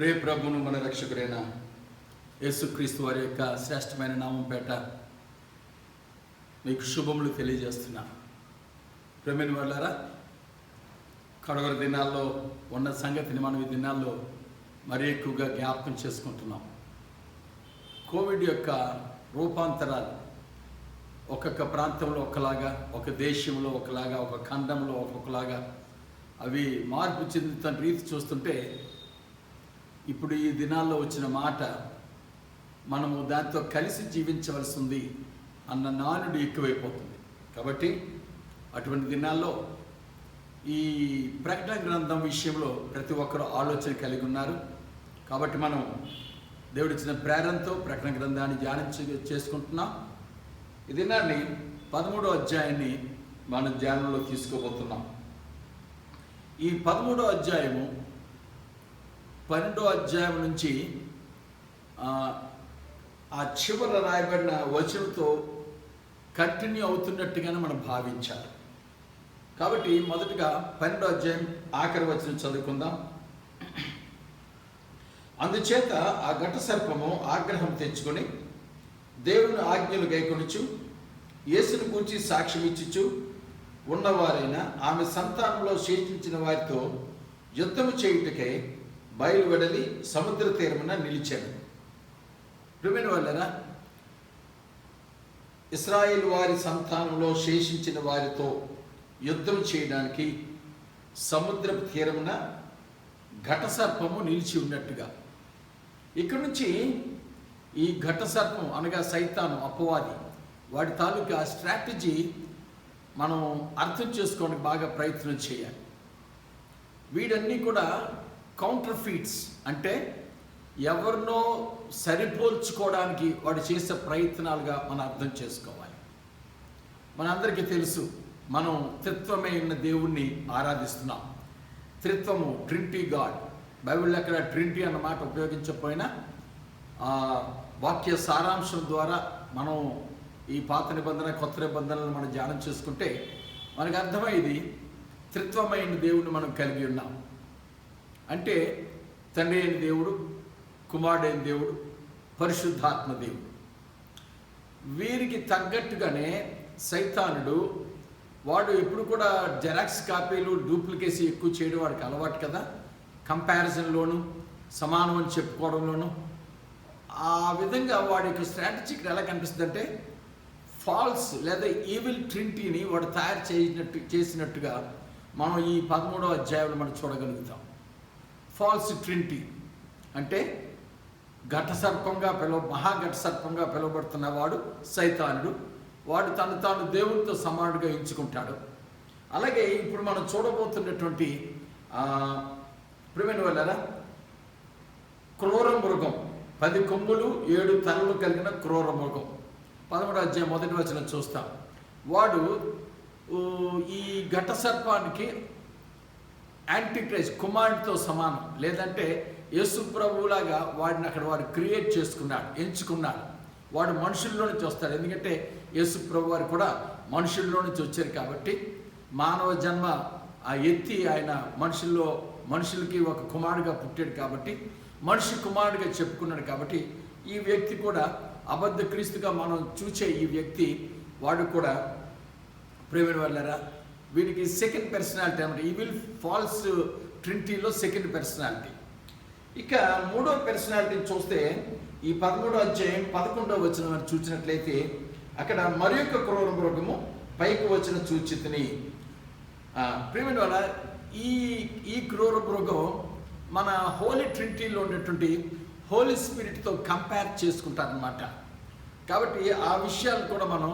ప్రియ ప్రభువును మన రక్షకుడైన యేసుక్రీస్తు వారి యొక్క శ్రేష్టమైన నామం పేట మీకు శుభములు తెలియజేస్తున్నా. ప్రేమైన వాళ్ళారా, కడవరి దినాల్లో ఉన్న సంగతిని మనం ఈ దినాల్లో మరీ ఎక్కువగా జ్ఞాపకం చేసుకుంటున్నాం. కోవిడ్ యొక్క రూపాంతరాలు ఒక్కొక్క ప్రాంతంలో ఒకలాగా, ఒక దేశంలో ఒకలాగా, ఒక ఖండంలో ఒక్కొక్కలాగా అవి మార్పు చెందుతున్న రీతి చూస్తుంటే ఇప్పుడు ఈ దినాల్లో వచ్చిన మాట మనము దాంతో కలిసి జీవించవలసి ఉంది అన్న నానుడు ఎక్కువైపోతుంది. కాబట్టి అటువంటి దినాల్లో ఈ ప్రకటన గ్రంథం విషయంలో ప్రతి ఒక్కరూ ఆలోచన కలిగి ఉన్నారు. కాబట్టి మనం దేవుడిచ్చిన ప్రేరణతో ప్రకటన గ్రంథాన్ని ధ్యానం చేసుకుంటున్నాం. ఈ దినాన్ని 13వ అధ్యాయాన్ని మనం ధ్యానంలో తీసుకోబోతున్నాం. ఈ 13వ అధ్యాయము 12వ అధ్యాయం నుంచి ఆ చివర రాయబడిన వచనంతో కంటిన్యూ అవుతున్నట్టుగానే మనం భావించాలి. కాబట్టి మొదటగా 12వ అధ్యాయం ఆఖరి వచనం చదువుకుందాం. అందుచేత ఆ ఘట సర్పము ఆగ్రహం తెచ్చుకొని దేవుని ఆజ్ఞలు గైకొనుచు యేసును గూర్చి సాక్ష్యం ఇచ్చుచు ఉన్నవారైన ఆమె సంతానంలో శేషించిన వారితో యుద్ధము చేయుటకై బయలువెడలి సముద్ర తీరమున నిలిచాడు. ప్రియమైన వాళ్ళరా, ఇశ్రాయేలు వారి సంతానంలో శేషించిన వారితో యుద్ధం చేయడానికి సముద్ర తీరమున ఘట సర్పము నిలిచి ఉన్నట్టుగా ఇక్కడి నుంచి ఈ ఘట సర్పం అనగా సైతాను, అపవాది, వాడి తాలూకా స్ట్రాటజీ మనం అర్థం చేసుకోవడానికి బాగా ప్రయత్నం చేయాలి. వీడన్నీ కూడా కౌంటర్ ఫీట్స్, అంటే ఎవరినో సరిపోల్చుకోవడానికి వాడు చేసే ప్రయత్నాలుగా మనం అర్థం చేసుకోవాలి. మనందరికీ తెలుసు, మనం త్రిత్వమైన దేవుణ్ణి ఆరాధిస్తున్నాం. త్రిత్వము, ట్రినిటీ గాడ్. బైబిల్లో అక్కడ ట్రినిటీ అన్న మాట ఉపయోగించకపోయినా వాక్య సారాంశం ద్వారా మనం ఈ పాత నిబంధన కొత్త నిబంధనలను మనం ధ్యానం చేసుకుంటే మనకు అర్థమయ్యేది, త్రిత్వమైన దేవుణ్ణి మనం కలిగి ఉన్నాం. అంటే తండ్రి అయిన దేవుడు, కుమారుడైన దేవుడు, పరిశుద్ధాత్మ దేవుడు. వీరికి తగ్గట్టుగానే సైతానుడు, వాడు ఎప్పుడు కూడా జెరాక్స్ కాపీలు, డూప్లికేసీ ఎక్కువ చేయడం వాడికి అలవాటు కదా. కంపారిజన్లోను, సమానం అని చెప్పుకోవడంలోను ఆ విధంగా వాడి యొక్క స్ట్రాటజీ ఇక్కడ ఎలా కనిపిస్తుంది అంటే, ఫాల్స్ లేదా ఈవిల్ ట్రినిటీని వాడు తయారు చేసినట్టుగా మనం ఈ 13వ అధ్యాయంలో మనం చూడగలుగుతాం. ఫాల్స్ ట్రినిటీ అంటే మహాఘట సర్పంగా పిలువబడుతున్న వాడు సైతానుడు. వాడు తను తాను దేవునితో సమానుడిగా ఎంచుకుంటాడు. అలాగే ఇప్పుడు మనం చూడబోతున్నటువంటి ప్రియమైన వాళ్ళరా, క్రూర మృగం, 10 కొమ్ములు 7 తలలు కలిగిన క్రూర మృగం, 13వ అధ్యాయం 1వ వచనం చూస్తాం. వాడు ఈ ఘట సర్పానికి యాంటీక్రైస్ట్, కుమారుడితో సమానం. లేదంటే యేసు ప్రభువులాగా వాడిని అక్కడ వాడు క్రియేట్ చేసుకున్నాడు, ఎంచుకున్నాడు. వాడు మనుషుల్లో నుంచి వస్తాడు. ఎందుకంటే యేసు ప్రభు వారు కూడా మనుషుల్లో నుంచి వచ్చారు కాబట్టి, మానవ జన్మ ఎత్తి ఆయన మనుషులకి ఒక కుమారుడిగా పుట్టాడు కాబట్టి, మనిషి కుమారుడిగా చెప్పుకున్నాడు కాబట్టి, ఈ వ్యక్తి కూడా అబద్ధ క్రీస్తుగా మనం చూసే ఈ వ్యక్తి, వాడు కూడా ప్రేమైన వాళ్ళరా, వీడికి సెకండ్ పర్సనాలిటీ అన్నమాట. ఈ విల్ ఫాల్స్ ట్రినిటీలో సెకండ్ పర్సనాలిటీ. ఇక 3వ పర్సనాలిటీని చూస్తే ఈ 13వ అధ్యాయం 11వ వచనం చూసినట్లయితే అక్కడ మరి యొక్క క్రూర మృగము పైకి వచ్చిన చూచితిని. ప్రియమైన వాళ్ళ, ఈ క్రూర మృగం మన హోలీ ట్రినిటీలో ఉండేటువంటి హోలీ స్పిరిట్తో కంపేర్ చేసుకుంటారనమాట. కాబట్టి ఆ విషయాలు కూడా మనం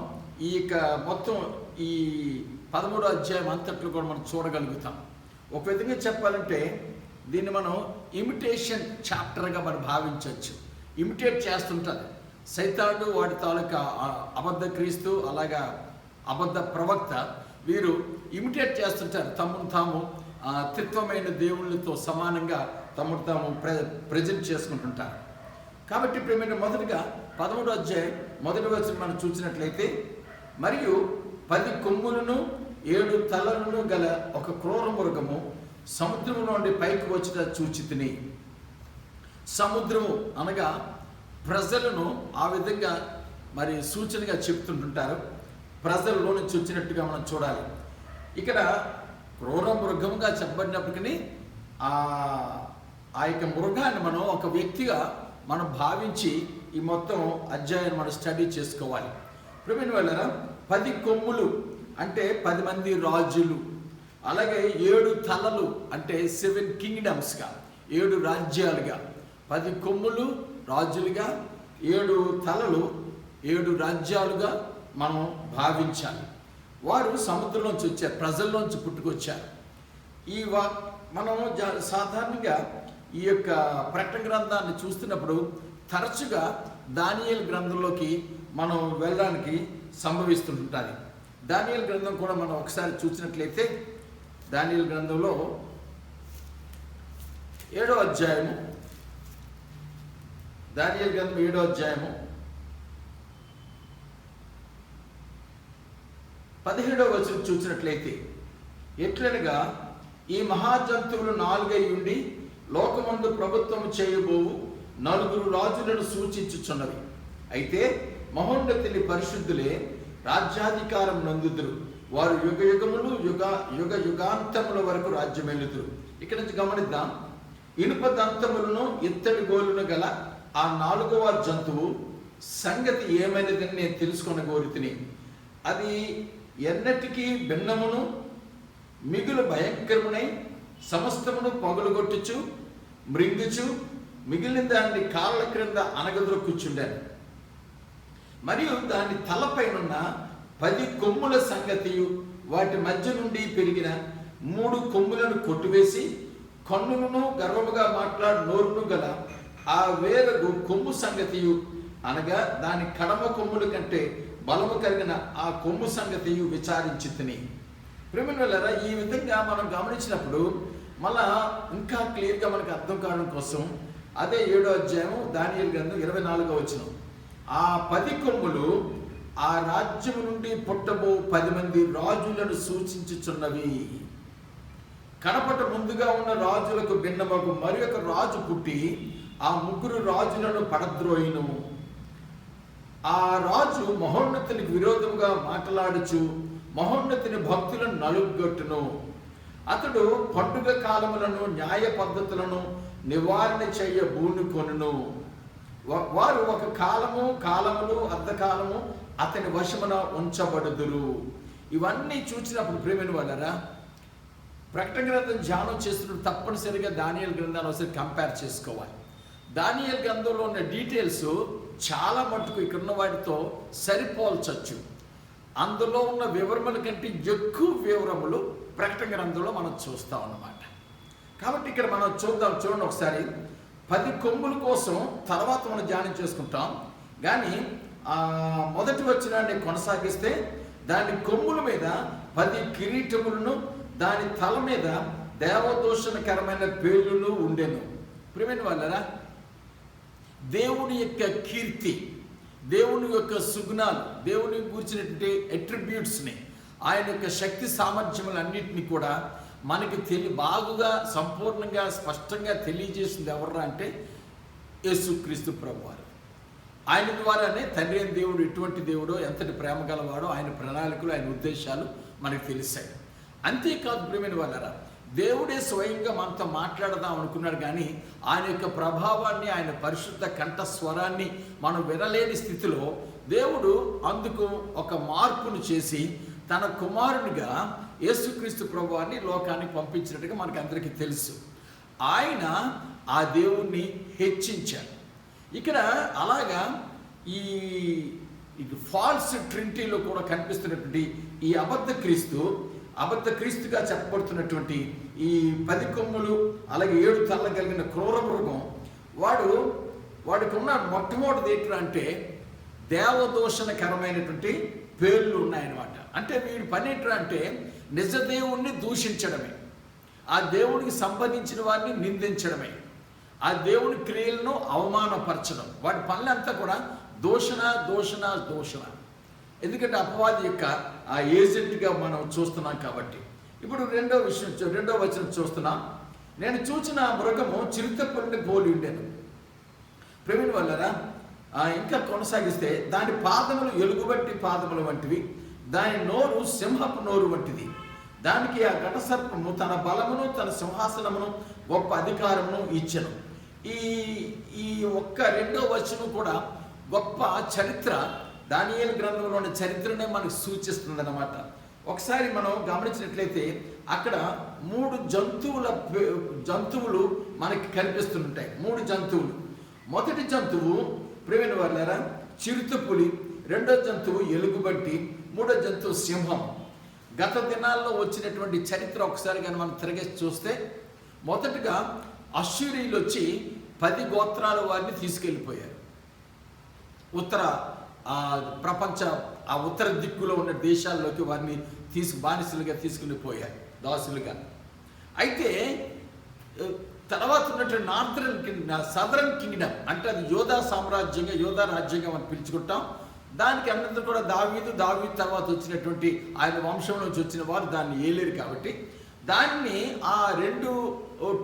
ఈ మొత్తం ఈ 13వ అధ్యాయం అంతట్లో కూడా మనం చూడగలుగుతాం. ఒక విధంగా చెప్పాలంటే దీన్ని మనం ఇమిటేషన్ చాప్టర్గా మనం భావించవచ్చు. ఇమిటేట్ చేస్తుంటారు సైతానుడు, వాడి తాలూకా అబద్ధ క్రీస్తు, అలాగా అబద్ధ ప్రవక్త, వీరు ఇమిటేట్ చేస్తుంటారు. తమను తాము త్రిత్వమైన దేవుళ్ళతో సమానంగా తమను తాము ప్రజెంట్ చేసుకుంటుంటారు. కాబట్టి ప్రేమైన మొదటిగా 13వ అధ్యాయం 1వ వచనం మనం చూసినట్లయితే, మరియు 10 కొమ్ములను 7 తలలను గల ఒక క్రూర మృగము సముద్రంలో నుండి పైకి వచ్చిన చూచితిని. సముద్రము అనగా ప్రజలను ఆ విధంగా మరి సూచనగా చెప్తుంటుంటారు. ప్రజల్లో నుంచి వచ్చినట్టుగా మనం చూడాలి. ఇక్కడ క్రూర మృగంగా చెప్పబడినప్పటికీ ఆ యొక్క మృగాన్ని మనం ఒక వ్యక్తిగా మనం భావించి ఈ మొత్తం అధ్యాయాన్ని మనం స్టడీ చేసుకోవాలి. ప్రియమైన వాళ్ళారా, 10 కొమ్ములు అంటే 10 మంది రాజులు, అలాగే 7 తలలు అంటే 7 కింగ్డమ్స్గా, 7 రాజ్యాలుగా, 10 కొమ్ములు రాజులుగా, 7 తలలు 7 రాజ్యాలుగా మనం భావించాలి. వారు సముద్రంలోంచి వచ్చారు, ప్రజల్లోంచి పుట్టుకొచ్చారు. మనం సాధారణంగా ఈ యొక్క ప్రకటన గ్రంథాన్ని చూస్తున్నప్పుడు తరచుగా దానియేలు గ్రంథంలోకి మనం వెళ్ళడానికి సంభవిస్తుంటుంది. దానియేలు గ్రంథం కూడా మనం ఒకసారి చూసినట్లయితే దానియేలు గ్రంథంలో 7వ అధ్యాయము, దానియేలు గ్రంథం 7వ అధ్యాయము 17వ వచనం చూసినట్లయితే, ఎట్లనగా ఈ మహాజంతువులు 4 ఉండి లోకమందు ప్రభుత్వం చేయబోవు 4 రాజులను సూచించుచున్నవి. అయితే మహోన్నతుని పరిశుద్ధులే రాజ్యాధికారం నందుదురు. వారు యుగ యుగములు యుగాంతముల వరకు రాజ్యమెల్లుదురు. ఇక్కడ నుంచి గమనిద్దాం. ఇనుప దంతములను ఇత్తడి గోలును గల ఆ 4వ జంతువు సంగతి ఏమైనదని నేను తెలుసుకున్న కోరితిని. అది ఎన్నటికీ భిన్నమును మిగులు భయంకరమునై సమస్తమును పగులుగొట్టుచు మృంగుచు మిగిలిన దాన్ని కాళ్ళ క్రింద అనగదొక్కుచుండాను. మరియు దాని తలపైనున్న 10 కొమ్ముల సంగతియు వాటి మధ్య నుండి పెరిగిన 3 కొమ్ములను కొట్టివేసి కన్నులను గర్వముగా మాట్లాడు నోరును గల ఆ వేరగు కొమ్ము సంగతియు, అనగా దాని కడమ కొమ్ముల కంటే బలము కలిగిన ఆ కొమ్ము సంగతియు విచారించి తిని. ప్రేమినులారా, ఈ విధంగా మనం గమనించినప్పుడు మళ్ళా ఇంకా క్లియర్గా మనకు అర్థం కావడం కోసం అదే 7వ అధ్యాయం దానియేలు గ్రంథం 24వ వచనం, ఆ 10 కొమ్ములు ఆ రాజ్యము నుండి పుట్టబో 10 మంది రాజులను సూచించుచున్నవి. కనపట ముందుగా ఉన్న రాజులకు భిన్నమగు మరి ఒక రాజు పుట్టి ఆ 3 రాజులను పడద్రోయిను. ఆ రాజు మహోన్నతునికి విరోధముగా మాట్లాడుచు మహోన్నతుని భక్తులను నలుగొట్టును. అతడు పండుగ కాలములను న్యాయ పద్ధతులను నివారణ చేయ బూనుకొనును. వారు ఒక కాలములు అర్ధకాలము అతని వశమున ఉంచబడుదురు. ఇవన్నీ చూసినప్పుడు ప్రేమైన వాళ్ళరా, ప్రకటన గ్రంథం ధ్యానం చేస్తున్నప్పుడు తప్పనిసరిగా దానియేలు గ్రంథాన్ని ఒకసారి కంపేర్ చేసుకోవాలి. దానియేలు గ్రంథంలో ఉన్న డీటెయిల్స్ చాలా మటుకు ఇక్కడున్న వాటితో సరిపోల్చచ్చు. అందులో ఉన్న వివరముల కంటే ఎక్కువ వివరములు ప్రకటన గ్రంథంలో మనం చూస్తాం అన్నమాట. కాబట్టి ఇక్కడ మనం చూడండి ఒకసారి. 10 కొమ్ముల కోసం తర్వాత మనం ధ్యానం చేసుకుంటాం. కానీ మొదటి వచనాన్ని కొనసాగిస్తే దాని కొమ్ముల మీద 10 కిరీటములను, దాని తల మీద దేవదూషణకరమైన పేర్లను ఉండెను. ప్రియమైన వాళ్ళరా, దేవుని యొక్క కీర్తి, దేవుని యొక్క సుగుణాలు, దేవుని గురించినటువంటి అట్రిబ్యూట్స్ని, ఆయన యొక్క శక్తి సామర్థ్యములన్నింటినీ కూడా మనకి బాగుగా సంపూర్ణంగా స్పష్టంగా తెలియజేసింది ఎవర్రా అంటే యేసుక్రీస్తు ప్రభువారు. ఆయన ద్వారానే తండ్రి అయిన దేవుడు ఎటువంటి దేవుడో, ఎంతటి ప్రేమ గలవాడో, ఆయన ప్రణాళికలు, ఆయన ఉద్దేశాలు మనకు తెలిసాయి. అంతేకాదు ప్రియమైన వాళ్ళరా, దేవుడే స్వయంగా మనతో మాట్లాడదాం అనుకున్నాడు. కానీ ఆయన యొక్క ప్రభావాన్ని, ఆయన పరిశుద్ధ కంఠస్వరాన్ని మనం వినలేని స్థితిలో దేవుడు అందుకు ఒక మార్పును చేసి తన కుమారునిగా యేసుక్రీస్తు ప్రభువాన్ని లోకానికి పంపించినట్టుగా మనకు అందరికీ తెలుసు. ఆయన ఆ దేవుణ్ణి హెచ్చించాడు. ఇక్కడ అలాగా ఈ ఫాల్స్ ట్రినిటీలో కూడా కనిపిస్తున్నటువంటి ఈ అబద్ధ క్రీస్తుగా చెప్పబడుతున్నటువంటి ఈ 10 కొమ్ములు అలాగే 7 తలలు కలిగిన క్రూర మృగం, వాడికి ఉన్న మొట్టమొదటిది ఏంటంటే దేవదూషణకరమైనటువంటి పేర్లు ఉన్నాయన్నమాట. అంటే వీడి పని ఏంటంటే నిజ దేవుణ్ణి దూషించడమే, ఆ దేవుడికి సంబంధించిన వారిని నిందించడమే, ఆ దేవుని క్రియలను అవమానపరచడం. వాడి పనులంతా కూడా దూషణ. ఎందుకంటే అపవాది యొక్క ఆ ఏజెంట్గా మనం చూస్తున్నాం కాబట్టి. ఇప్పుడు రెండో వచనం చూస్తున్నాం. నేను చూచిన మృగము చిరుతపులిని పోలి ఉండెను. ప్రేమిని వల్లరా ఇంకా కొనసాగిస్తే దాని పాదములు ఎలుగుబంటి పాదములు వంటివి, దాని నోరు సింహపు నోరు వంటిది. దానికి ఆ ఘట సర్పము తన బలమును తన సింహాసనమును గొప్ప అధికారమును ఇచ్చెను. ఈ ఒక్క 2వ వచనం కూడా గొప్ప చరిత్ర, దానియేలు గ్రంథంలోని చరిత్రనే మనకు సూచిస్తుంది అన్నమాట. ఒకసారి మనం గమనించినట్లయితే అక్కడ 3 జంతువులు మనకి కనిపిస్తుంటాయి. 3 జంతువులు. మొదటి జంతువు ప్రేమిన వాళ్ళారా చిరుతపులి, రెండో జంతువు ఎలుగుబంటి, మూడో జంతువు సింహం. గత దినాల్లో వచ్చినటువంటి చరిత్ర ఒకసారి కానీ మనం తిరగేసి చూస్తే, మొదటగా అశ్షూరీయులు వచ్చి 10 గోత్రాల వారిని తీసుకెళ్ళిపోయారు. ప్రపంచ ఉత్తర దిక్కులో ఉన్న దేశాల్లోకి వారిని బానిసలుగా తీసుకెళ్ళిపోయారు, దాసులుగా. అయితే తర్వాత ఉన్నటువంటి సదరన్ కింగ్డమ్ అంటే అది యోధా రాజ్యంగా మనం పిలుచుకుంటాం. దానికి అందరూ కూడా దావీదు తర్వాత వచ్చినటువంటి ఆయన వంశం నుంచి వచ్చిన వారు దాన్ని ఏలేరు. కాబట్టి దాన్ని ఆ 2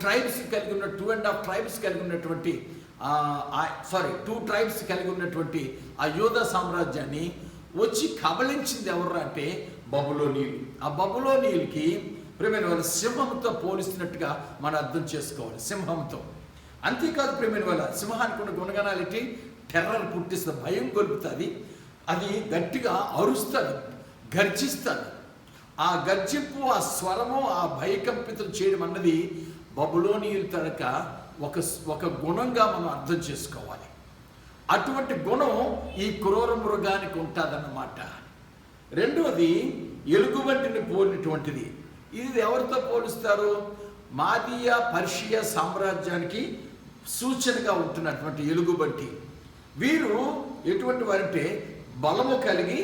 ట్రైబ్స్ కలిగి ఉన్న 2.5 ట్రైబ్స్ కలిగి ఉన్నటువంటి 2 ట్రైబ్స్ కలిగి ఉన్నటువంటి ఆ యోధా సామ్రాజ్యాన్ని వచ్చి కబలించింది ఎవరు అంటే బబులోనీయులు. ఆ బబులోనీయులకి ప్రేమైన వాళ్ళ సింహంతో పోలిస్తున్నట్టుగా మనం అర్థం చేసుకోవాలి. సింహంతో. అంతేకాదు ప్రేమైన వాళ్ళ సింహానికి ఉన్న గుణగణాలకి టెర్రర్ పుట్టిస్తుంది, భయం గొలుపుతుంది. అది గట్టిగా అరుస్తుంది, గర్జిస్తుంది. ఆ గర్జింపు, ఆ స్వరము, ఆ భయకంపితం చేయడం అన్నది బబులోనీయుల తడక ఒక గుణంగా మనం అర్థం చేసుకోవాలి. అటువంటి గుణం ఈ క్రూర మృగానికి ఉంటుందన్నమాట. రెండవది ఎలుగుబంటిని పోలినటువంటిది. ఇది ఎవరితో పోలుస్తారు? మాదియా పర్షియా సామ్రాజ్యానికి సూచనగా ఉంటున్నటువంటి ఎలుగుబంటి. వీరు ఎటువంటి వారంటే బలము కలిగి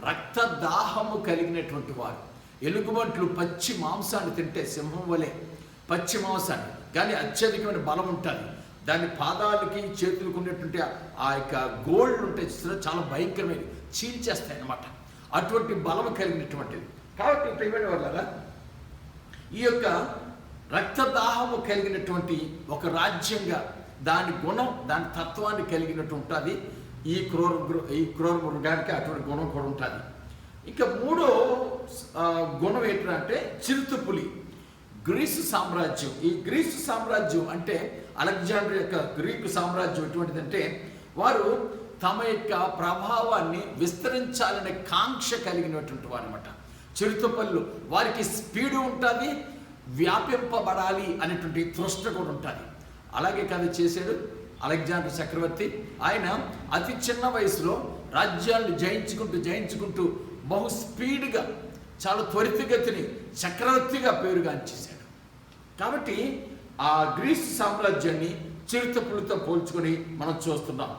రక్తదాహము కలిగినటువంటి వారు. ఎలుగుబంట్లు పచ్చి మాంసాన్ని తింటే సింహం వలె పచ్చి మాంసాన్ని, కానీ అత్యధికమైన బలం ఉంటుంది. దాని పాదాలకి చేతులకు ఉన్నటువంటి ఆ యొక్క గోల్డ్ ఉంటే చాలా భయంకరమైన చీల్చేస్తాయి అన్నమాట. అటువంటి బలము కలిగినటువంటిది. కాబట్టి ప్రియమైన వాళ్ళ ఈ యొక్క రక్తదాహము కలిగినటువంటి ఒక రాజ్యంగా దాని గుణం, దాని తత్వాన్ని కలిగినట్టు ఉంటుంది. ఈ క్రూర మృగానికి అటువంటి గుణం కూడా ఉంటుంది. ఇక 3వ గుణం ఏంటంటే చిరుతపులి, గ్రీసు సామ్రాజ్యం. ఈ గ్రీసు సామ్రాజ్యం అంటే అలెగ్జాండర్ యొక్క గ్రీకు సామ్రాజ్యం ఎటువంటిదంటే వారు తమ యొక్క ప్రభావాన్ని విస్తరించాలనే కాంక్ష కలిగినటువంటి వారు అనమాట. చిరుతపులు వారికి స్పీడు ఉంటుంది, వ్యాపింపబడాలి అనేటువంటి తృష్ణ కూడా ఉంటుంది. అలాగే కదా చేశాడు అలెగ్జాండర్ చక్రవర్తి. ఆయన అతి చిన్న వయసులో రాజ్యాలను జయించుకుంటూ బహు స్పీడ్గా, చాలా త్వరితగతిని చక్రవర్తిగా పేరుగాంచేశాడు. కాబట్టి ఆ గ్రీసు సామ్రాజ్యాన్ని చిరుతపులతో పోల్చుకొని మనం చూస్తున్నాం.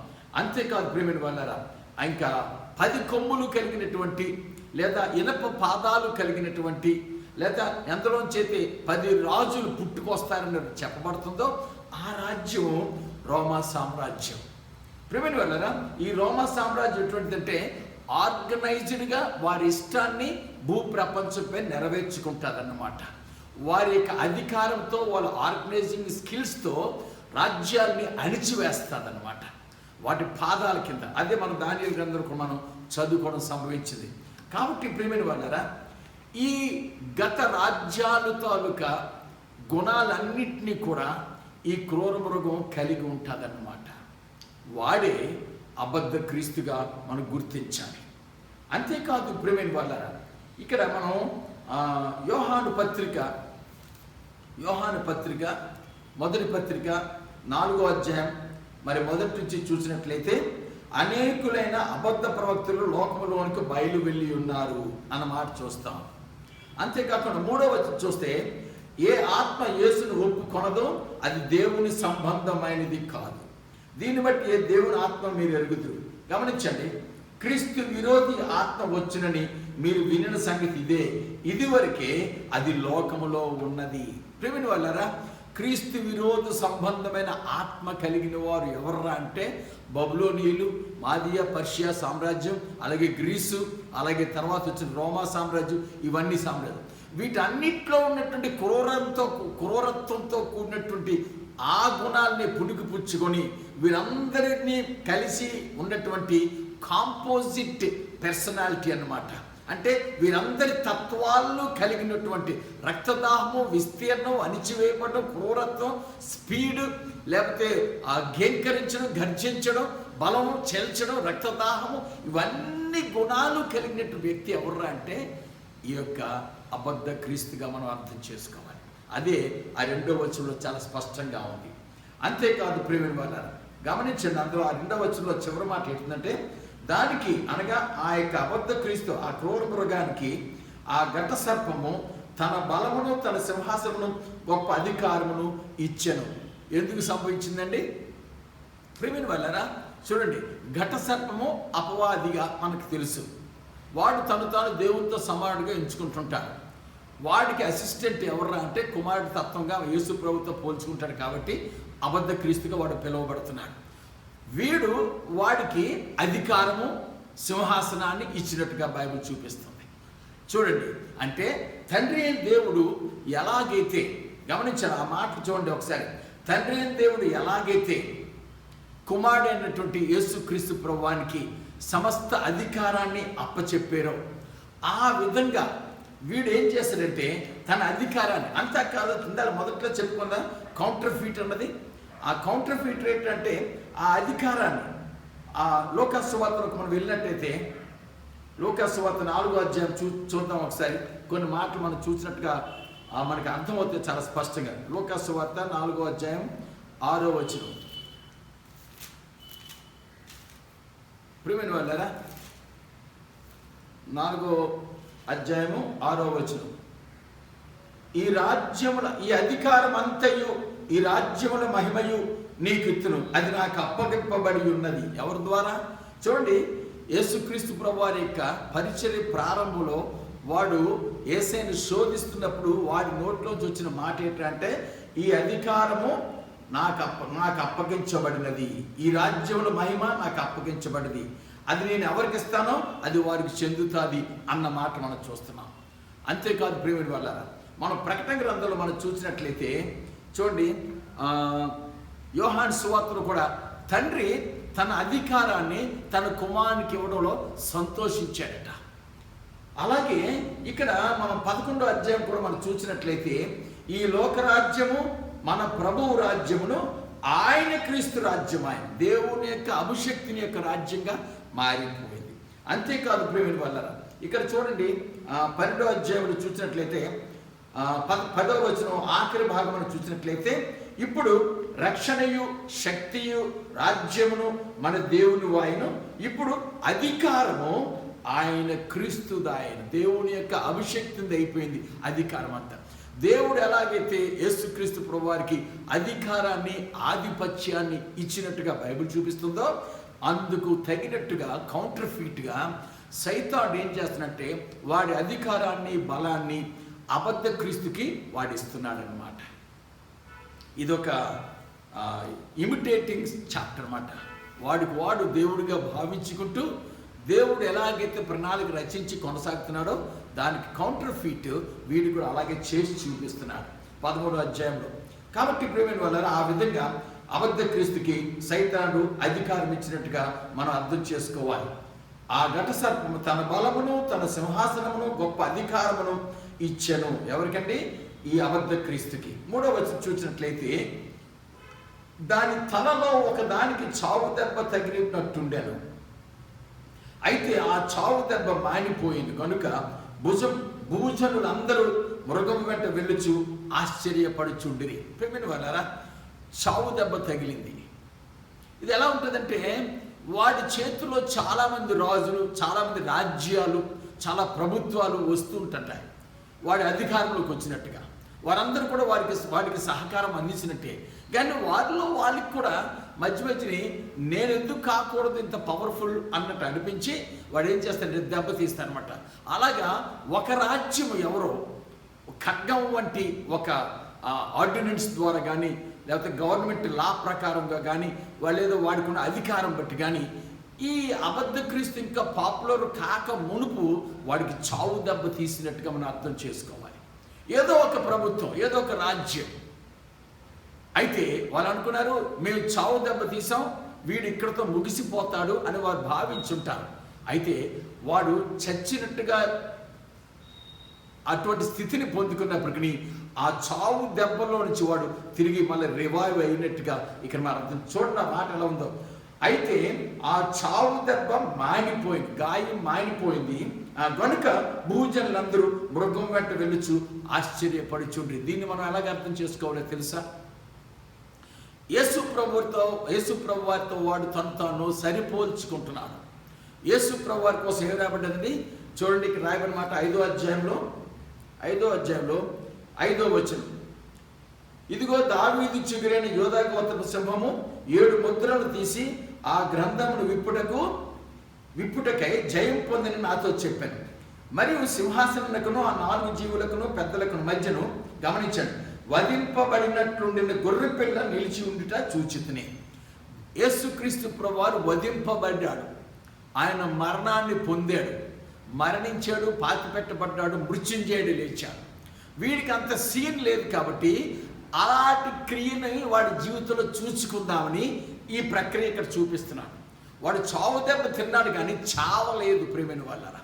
అంతేకాదు ప్రియమైన వాళ్ళారా, ఇంకా 10 కొమ్ములు కలిగినటువంటి లేదా ఇనప పాదాలు కలిగినటువంటి లేదా ఎంతలోంచైతే 10 రాజులు పుట్టుకొస్తారని చెప్పబడుతుందో ఆ రాజ్యం రోమా సామ్రాజ్యం. ప్రియమైన వాళ్ళారా, ఈ రోమా సామ్రాజ్యం ఎటువంటిదంటే ఆర్గనైజ్డ్గా వారి ఇష్టాన్ని భూప్రపంచంపై నెరవేర్చుకుంటారన్నమాట. వారి యొక్క అధికారంతో, వాళ్ళ ఆర్గనైజింగ్ స్కిల్స్తో రాజ్యాల్ని అణిచివేస్తాదన్నమాట వాటి పాదాల కింద. అదే మన దానియేలు గ్రంథంలో మనం చదువుకోవడం సంభవించింది. కాబట్టి ప్రియమైన వాళ్ళారా, ఈ గత రాజ్యాలు తాలూకా గుణాలన్నింటినీ కూడా ఈ క్రూర మృగం కలిగి ఉంటుందన్నమాట. వాడే అబద్ధ క్రీస్తుగా మనం గుర్తించాలి. అంతేకాదు ప్రియమైన వాళ్ళారా, ఇక్కడ మనం యోహాను పత్రిక మొదటి పత్రిక 4వ అధ్యాయం మరి మొదటి నుంచి చూసినట్లయితే అనేకులైన అబద్ధ ప్రవక్తలు లోకములోనికి బయలు వెళ్ళి ఉన్నారు అన్నమాట చూస్తాం. అంతేకాకుండా 3వ వచనం చూస్తే ఏ ఆత్మ యేసును ఒప్పుకొనదో అది దేవుని సంబంధమైనది కాదు. దీన్ని బట్టి ఏ దేవుని ఆత్మ మీరు ఎరుగుదురు. గమనించండి, క్రీస్తు విరోధి ఆత్మ వచ్చునని మీరు వినిన సంగతి ఇదే. ఇదివరకే అది లోకములో ఉన్నది. ప్రియమైన వాళ్ళారా, క్రీస్తు విరోధ సంబంధమైన ఆత్మ కలిగిన వారు ఎవర్రా అంటే బబులోనీయులు, మాదియా పర్షియా సామ్రాజ్యం, అలాగే గ్రీసు, అలాగే తర్వాత వచ్చిన రోమా సామ్రాజ్యం. ఇవన్నీ సామ్రాజ్యం వీటన్నిటిలో ఉన్నటువంటి క్రూరత్వంతో కూడినటువంటి ఆ గుణాలని పుణికిపుచ్చుకొని వీరందరినీ కలిసి ఉన్నటువంటి కాంపోజిట్ పర్సనాలిటీ అన్నమాట. అంటే వీరందరి తత్వాలను కలిగినటువంటి రక్తదాహము, విస్తీర్ణం, అణిచివేయబడడం, క్రూరత్వం, స్పీడ్, లేకపోతే గేంకరించడం, గర్జించడం, బలము, చెల్చడం, రక్తదాహము, ఇవన్నీ గుణాలు కలిగినట్టు వ్యక్తి ఎవరు అంటే ఈ యొక్క అబద్ధ క్రీస్తుగా మనం అర్థం చేసుకోవాలి. అదే ఆ 2వ వచనంలో చాలా స్పష్టంగా ఉంది. అంతేకాదు ప్రియమైన వాళ్ళారా, గమనించండి, అందులో ఆ 2వ వచనంలో చివరి మాట ఏంటంటే, దానికి అనగా ఆ యొక్క అబద్ధ క్రీస్తు, ఆ క్రూర మృగానికి ఆ ఘట సర్పము తన బలమును, తన సింహాసనమును, గొప్ప అధికారమును ఇచ్చెను. ఎందుకు సంభవించిందండి ప్రియమైన వాళ్ళారా? చూడండి, ఘట సర్పము అపవాదిగా మనకు తెలుసు. వాడు తను తాను దేవునితో సమానుడిగా ఎంచుకుంటుంటాడు. వాడికి అసిస్టెంట్ ఎవరు అంటే కుమారుడి తత్వంగా యేసు ప్రభుతో పోల్చుకుంటాడు కాబట్టి అబద్ధ క్రీస్తుగా వాడు పిలువబడుతున్నాడు. వీడు వాడికి అధికారము, సింహాసనాన్ని ఇచ్చినట్టుగా బైబిల్ చూపిస్తుంది. చూడండి, అంటే తండ్రి అయిన దేవుడు ఎలాగైతే, గమనించారు ఆ మాట చూడండి ఒకసారి, తండ్రి అయిన దేవుడు ఎలాగైతే కుమారుడు అయినటువంటి యేసుక్రీస్తు ప్రభువానికి సమస్త అధికారాన్ని అప్పచెప్పారో ఆ విధంగా వీడు ఏం చేస్తాడంటే తన అధికారాన్ని, అంతా కాదు, కింద మొదట్లో చెప్పుకున్న కౌంటర్ ఫీట్ అన్నది, ఆ కౌంటర్ ఫీట్ రేట్ అంటే ఆ అధికారాన్ని, ఆ లోకాసు సువార్తలకు మనం వెళ్ళినట్టయితే లోకాసు సువార్త 4వ అధ్యాయం చూద్దాం ఒకసారి. కొన్ని మాటలు మనం చూసినట్టుగా మనకి అర్థమవుతుంది చాలా స్పష్టంగా. లోకాసు సువార్త 4వ అధ్యాయం 6వ వచనం. ప్రియమైన వాళ్ళారా, 4వ అధ్యాయము 6వ వచనం. ఈ రాజ్యముల, ఈ అధికారం అంతయు, ఈ రాజ్యముల మహిమయు నీకిత్తును, అది నాకు అప్పగింపబడి ఉన్నది. ఎవరి ద్వారా? చూడండి, యేసుక్రీస్తు ప్రభువారి యొక్క పరిచర్య ప్రారంభంలో వాడు యేసయ్యను శోధిస్తున్నప్పుడు వాడి నోట్లోంచి వచ్చిన మాట ఏంటంటే, ఈ అధికారము నాకు అప్పగించబడినది, ఈ రాజ్యముల మహిమ నాకు అప్పగించబడింది, అది నేను ఎవరికి ఇస్తానో అది వారికి చెందుతుంది అన్న మాట మనం చూస్తున్నాం. అంతేకాదు ప్రియమైన వాళ్ళారా, మనం ప్రకటన గ్రంథంలో మనం చూసినట్లయితే చూడండి, యోహాను సువార్తలో కూడా తండ్రి తన అధికారాన్ని తన కుమారునికి ఇవ్వడంలో సంతోషించాడట. అలాగే ఇక్కడ మనం 11వ అధ్యాయం కూడా మనం చూసినట్లయితే, ఈ లోకరాజ్యము మన ప్రభువు రాజ్యమును ఆయన క్రీస్తు రాజ్యం, ఆయన దేవుని యొక్క అభిషక్తిని యొక్క రాజ్యంగా మారిపోయింది. అంతేకాదు ప్రియమైన వాళ్ళారా, ఇక్కడ చూడండి 12వ అధ్యాయంలో చూసినట్లయితే 10వ వచనం ఆఖరి భాగం చూసినట్లయితే, ఇప్పుడు రక్షణయు శక్తియు రాజ్యమును మన దేవుని వాయను, ఇప్పుడు అధికారము ఆయన క్రీస్తుదాయన, దేవుని యొక్క అభిషక్తింది అయిపోయింది అధికారం అంతా. దేవుడు ఎలాగైతే యేసుక్రీస్తు ప్రభువారికి అధికారాన్ని, ఆధిపత్యాన్ని ఇచ్చినట్టుగా బైబిల్ చూపిస్తుందో, అందుకు తగినట్టుగా కౌంటర్ ఫీట్గా సైతానుడు ఏం చేస్తున్నట్టే వాడి అధికారాన్ని, బలాన్ని అబద్ధ క్రీస్తుకి వాడిస్తున్నాడు అన్నమాట. ఇదొక ఇమిటేటింగ్ చాప్టర్ అన్నమాట. వాడు దేవుడిగా భావించుకుంటూ దేవుడు ఎలాగైతే ప్రణాళిక రచించి కొనసాగుతున్నాడో దానికి కౌంటర్ ఫీట్ వీడు కూడా అలాగే చేసి చూపిస్తున్నాడు 13వ అధ్యాయంలో. కాబట్టి ప్రియమైన వాళ్ళారా, ఆ విధంగా అబద్ధ క్రీస్తుకి సైతానుడు అధికారం ఇచ్చినట్టుగా మనం అర్థం చేసుకోవాలి. ఆ ఘట సర్పము తన బలమును, తన సింహాసనమును, గొప్ప అధికారమును ఇచ్చెను. ఎవరికండి? ఈ అబద్ధ క్రీస్తుకి. 3వ వచనం చూసినట్లయితే, దాని తలలో ఒక దానికి చావు దెబ్బ తగిలినట్టుండెను, అయితే ఆ చావు దెబ్బ మానిపోయింది కనుక భూజనులందరూ మృగం వెంట వెళ్ళుచు ఆశ్చర్యపడుచుండిరి. ప్రేమిన వాళ్ళారా, చావు దెబ్బ తగిలింది. ఇది ఎలా ఉంటుందంటే, వాడి చేతిలో చాలామంది రాజులు, చాలామంది రాజ్యాలు, చాలా ప్రభుత్వాలు వస్తుంటాయి. వాడి అధికారంలోకి వచ్చినట్టుగా వారందరూ కూడా వాడికి సహకారం అందించినట్టే. కానీ వాళ్ళకి కూడా మధ్యని నేను ఎందుకు కాకూడదు ఇంత పవర్ఫుల్ అన్నట్టు అనిపించి వాడు ఏం చేస్తాడంటే దెబ్బతీస్తాడనమాట. అలాగా ఒక రాజ్యం ఎవరో ఖడ్గం వంటి ఒక ఆర్డినెన్స్ ద్వారా కానీ, లేకపోతే గవర్నమెంట్ లా ప్రకారంగా కానీ, వాళ్ళు ఏదో వాడుకున్న అధికారం బట్టి కానీ, ఈ అబద్ధ క్రీస్తు ఇంకా పాపులర్ కాక మునుపు వాడికి చావు దెబ్బ తీసినట్టుగా మనం అర్థం చేసుకోవాలి. ఏదో ఒక ప్రభుత్వం, ఏదో ఒక రాజ్యం అయితే వాళ్ళు అనుకున్నారు, మేము చావు దెబ్బ తీసాం, వీడు ఇక్కడతో ముగిసిపోతాడు అని వారు భావించుంటారు. అయితే వాడు చచ్చినట్టుగా అటువంటి స్థితిని పొందుకున్నప్పటికీ ఆ చావు దెబ్బలో నుంచి వాడు తిరిగి మళ్ళీ రివైవ్ అయినట్టుగా ఇక్కడ మనం అర్థం. చూడండి ఆ మాట ఎలా ఉందో. అయితే ఆ చావు దెబ్బ మానిపోయింది, గాయం మానిపోయింది గనుక భూజనులందరూ మృగం వెంట వెళ్ళుచు ఆశ్చర్యపడుచుండ్రి. దీన్ని మనం ఎలాగ అర్థం చేసుకోవాలో తెలుసా? యేసు ప్రభు వారితో వాడు తాను సరిపోల్చుకుంటున్నాడు. యేసు ప్రభు వారి కోసం ఏం రాబడ్డది చూడండి. ఇక్కడ రాయబడిన మాట 5వ అధ్యాయంలో 5వ వచనం. ఇదిగో దావీదు చిగురైన యోధా గోత్రపు సింహము 7 ముద్రలు తీసి ఆ గ్రంథమును విప్పుటకై జయం పొందని నాతో చెప్పాను. మరియు సింహాసనకును ఆ 4 జీవులకును పెద్దలకును మధ్యను గమనించండి, వధింపబడినట్లుండిన గొర్రె పిల్ల నిలిచి ఉండుట చూచితిని. యేసుక్రీస్తు ప్రభువారు వధింపబడ్డాడు, ఆయన మరణాన్ని పొందాడు, మరణించాడు, పాతిపెట్టబడ్డాడు, మృత్యుంజయుడు లేచాడు. వీడికి అంత సీన్ లేదు కాబట్టి అలాంటి క్రియని వాడి జీవితంలో చూసుకుందామని ఈ ప్రక్రియ ఇక్కడ చూపిస్తున్నాడు. వాడు చావు దెబ్బ తిన్నాడు కానీ చావలేదు. ప్రియమైన వాళ్ళరా,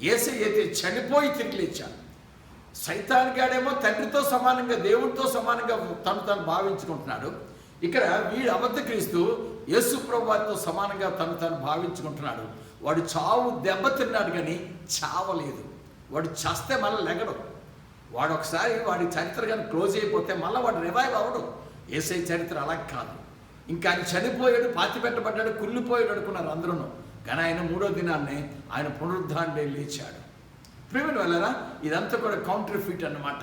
యేసయ్య అయితే చనిపోయి తిరిగి లేచాడు. సైతాన్ గాడేమో తండ్రితో సమానంగా, దేవుడితో సమానంగా తను భావించుకుంటున్నాడు. ఇక్కడ వీడు అబద్ధ క్రీస్తు యేసు ప్రభు వారితో సమానంగా తను భావించుకుంటున్నాడు. వాడు చావు దెబ్బ తిన్నాడు కానీ చావలేదు. వాడు చస్తే మళ్ళీ లెగడు. వాడు ఒకసారి వాడి చరిత్ర కానీ క్లోజ్ అయిపోతే మళ్ళీ వాడు రివైవ్ అవ్వడు. యేసయ్య చరిత్ర అలా కాదు. ఇంకా ఆయన చనిపోయాడు, పాతిపెట్టబడ్డాడు, కుళ్ళిపోయాడు అనుకున్నారు అందరూ. కానీ ఆయన 3వ దినాన్నే ఆయన పునరుద్ధాన్ని లేచాడు. ప్రియమైన వాళ్ళరా, ఇదంతా కూడా కౌంటర్ ఫిట్ అన్నమాట.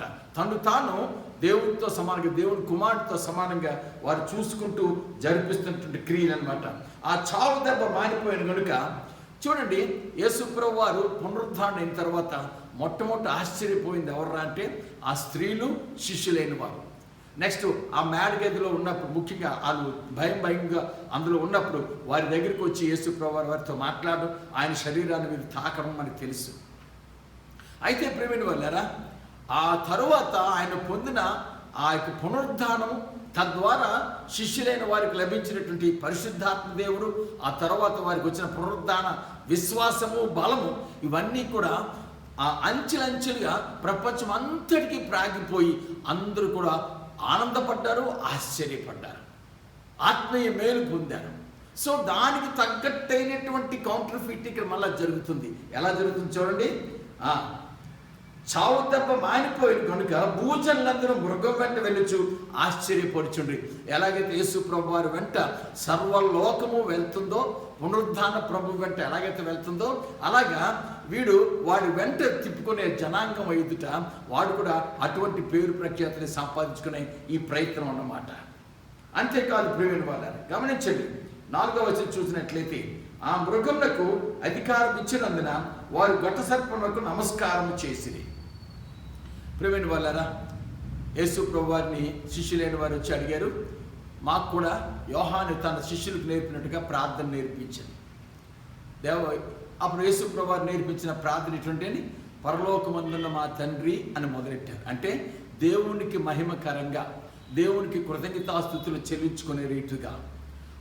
తాను దేవుడితో సమానంగా, దేవుడి కుమారుడితో సమానంగా వారు చూసుకుంటూ జరిపిస్తున్నటువంటి క్రియలు అనమాట. ఆ చావు దెబ్బ మానిపోయిన కనుక చూడండి, యేసు ప్రభు వారు పునరుద్ధారణ అయిన తర్వాత మొట్టమొదటి ఆశ్చర్యపోయింది ఎవర్రా అంటే ఆ స్త్రీలు, శిష్యులైన వారు. నెక్స్ట్ ఆ మేడ గదిలో ఉన్నప్పుడు, ముఖ్యంగా వాళ్ళు భయంగా అందులో ఉన్నప్పుడు వారి దగ్గరికి వచ్చి యేసు ప్రభు వారితో మాట్లాడడం, ఆయన శరీరాన్ని వీరు తాకడం మనకు తెలుసు. అయితే ప్రియమైన వాళ్ళారా, ఆ తరువాత ఆయన పొందిన ఆ యొక్క పునరుద్ధానం, తద్వారా శిష్యులైన వారికి లభించినటువంటి పరిశుద్ధాత్మ దేవుడు, ఆ తర్వాత వారికి వచ్చిన పునరుద్ధాన విశ్వాసము, బలము, ఇవన్నీ కూడా ఆ అంచెలంచెలుగా ప్రపంచం అంతటికీ ప్రాగిపోయి అందరూ కూడా ఆనందపడ్డారు, ఆశ్చర్యపడ్డారు, ఆత్మీయ మేలు పొందారు. సో దానికి తగ్గట్టయినటువంటి కౌంటర్ ఫిట్ ఇక్కడ మళ్ళీ జరుగుతుంది. ఎలా జరుగుతుంది చూడండి. చావు దెబ్బ మానిపోయిన కనుక భూజనులందరూ మృగం వెంట వెళ్ళొచ్చు ఆశ్చర్యపడుచుండ్రి. ఎలాగైతే యేసు ప్రభు వారి వెంట సర్వలోకము వెళ్తుందో, పునరుద్ధాన ప్రభు వెంట ఎలాగైతే వెళ్తుందో, అలాగా వీడు వాడి వెంట తిప్పుకునే జనాంగం ఎదుట వాడు కూడా అటువంటి పేరు ప్రఖ్యాతిని సంపాదించుకునే ఈ ప్రయత్నం అన్నమాట. అంతేకాదు ప్రియమైన వాళ్ళని గమనించండి. 4వ వచనం చూసినట్లయితే, ఆ మృగములకు అధికారం ఇచ్చినందున వారు ఘట సర్పములకు నమస్కారం చేసిరి. ప్రియమైన వాళ్ళారా, యేసు ప్రభు వారిని శిష్యులైన వారు వచ్చి అడిగారు, మాకు కూడా యోహాను తన శిష్యులకు నేర్పినట్టుగా ప్రార్థన నేర్పించింది. అప్పుడు యేసు ప్రభు వారు నేర్పించిన ప్రార్థన ఎటువంటి అని, పరలోకమందున్న మా తండ్రి అని మొదలెట్టారు. అంటే దేవునికి మహిమకరంగా, దేవునికి కృతజ్ఞతాస్తుతులు చెల్లించుకునే రీతిగా.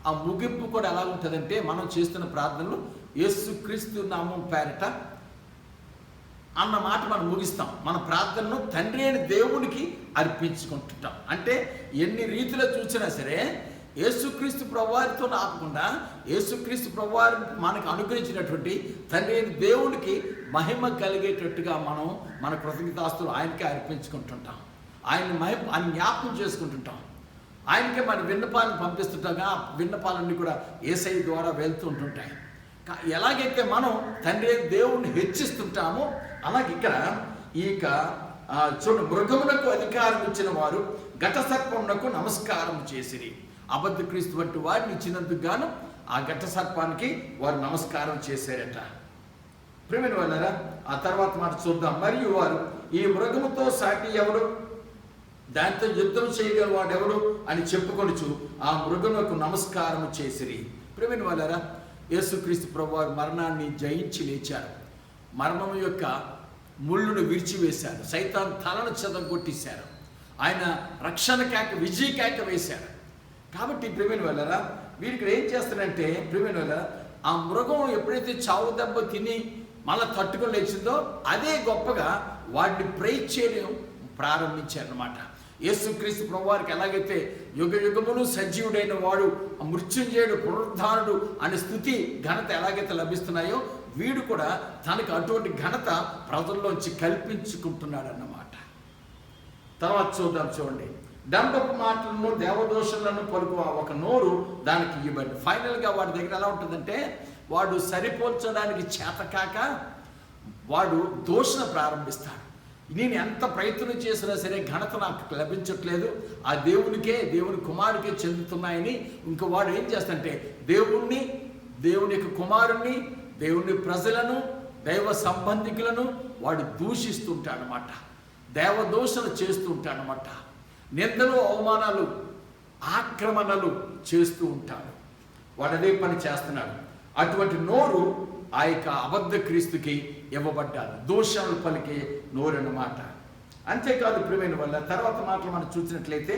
ఆ ముగింపు కూడా ఎలా ఉంటుందంటే, మనం చేస్తున్న ప్రార్థనలు యేసుక్రీస్తు నామం పేరట అన్న మాట మనం ముగిస్తాం. మన ప్రార్థనను తండ్రి అయిన దేవునికి అర్పించుకుంటుంటాం. అంటే ఎన్ని రీతిలో చూసినా సరే యేసుక్రీస్తు ప్రభువారితో ఆపకుండా, యేసుక్రీస్తు ప్రభువారు మనకు అనుగ్రహించినటువంటి తండ్రి అయిన దేవునికి మహిమ కలిగేటట్టుగా మనం మన కృతజ్ఞతాస్తులు ఆయనకే అర్పించుకుంటుంటాం. ఆయన జ్ఞాపకం చేసుకుంటుంటాం. ఆయనకే మన విన్నపాలను పంపిస్తుంటాగా. ఆ విన్నపాలన్నీ కూడా యేసయ్య ద్వారా వెళ్తూ ఉంటుంటాయి. ఎలాగైతే మనం తండ్రి దేవుణ్ణి హెచ్చిస్తుంటామో, అలాగే ఇక్కడ మృగమునకు అధికారం ఇచ్చిన వారు ఘట సర్పమునకు నమస్కారం చేసిరి. అబద్ధ క్రీస్తు వంటి వారిని ఇచ్చినందుకు గాను ఆ ఘట సర్పానికి వారు నమస్కారం చేశారట. ప్రియమైన వాళ్ళారా, ఆ తర్వాత మాట చూద్దాం. మరియు వారు ఈ మృగముతో సాటి ఎవరు, దాంతో యుద్ధం చేయగల వాడెవడు అని చెప్పుకొనుచు ఆ మృగమునకు నమస్కారం చేసిరి. ప్రియమైన వాళ్ళారా, యేసుక్రీస్తు ప్రభువారు మరణాన్ని జయించి లేచారు. మరణం యొక్క ముళ్ళును విరిచివేశారు. సైతాన్ తలను చెదగొట్టేశారు. ఆయన రక్షణ కేక, విజయ కేక వేశాడు. కాబట్టి ప్రియమైన వాళ్ళరా, వీరికి ఏం చేస్తాడంటే ప్రియమైన వాళ్ళరా, ఆ మృగం ఎప్పుడైతే చావు దెబ్బ తిని మళ్ళీ తట్టుకొని లేచిందో అదే గొప్పగా వాడిని ప్రైజ్ చేయడం ప్రారంభించారనమాట. యేసుక్రీస్తు ప్రభువారికి ఎలాగైతే యుగ యుగములు సజీవుడైన వాడు, మృత్యుంజయుడు, పునరుద్ధానుడు అనే స్థుతి ఘనత ఎలాగైతే లభిస్తున్నాయో, వీడు కూడా తనకు అటువంటి ఘనత ప్రజల్లోంచి కల్పించుకుంటున్నాడు అన్నమాట. తర్వాత చూడండి, డంబపు మాటలను దేవదోషులను పలుకు ఒక నోరు దానికి ఇవ్వండి. ఫైనల్గా వాడి దగ్గర ఎలా ఉంటుందంటే, వాడు సరిపోల్చడానికి చేతకాక వాడు దోషణ ప్రారంభిస్తాడు. నేను ఎంత ప్రయత్నం చేసినా సరే ఘనత నాకు లభించట్లేదు, ఆ దేవునికే, దేవుని కుమారుడికే చెందుతున్నాయని ఇంక వాడు ఏం చేస్తాడంటే దేవుణ్ణి, దేవుని యొక్క కుమారుణ్ణి, దేవుని ప్రజలను, దైవ సంబంధికులను వాడు దూషిస్తుంటాడనమాట. దేవదోషణ చేస్తూ ఉంటాడనమాట. నిందలు, అవమానాలు, ఆక్రమణలు చేస్తూ ఉంటాడు. వాడు అదే పని చేస్తున్నాడు. అటువంటి నోరు ఆ యొక్క అబద్ధ క్రీస్తుకి ఇవ్వబడ్డాడు. దోషాలు పలికే నోరు అన్నమాట. అంతేకాదు ప్రియమైన వల్ల తర్వాత మాటలు మనం చూసినట్లయితే,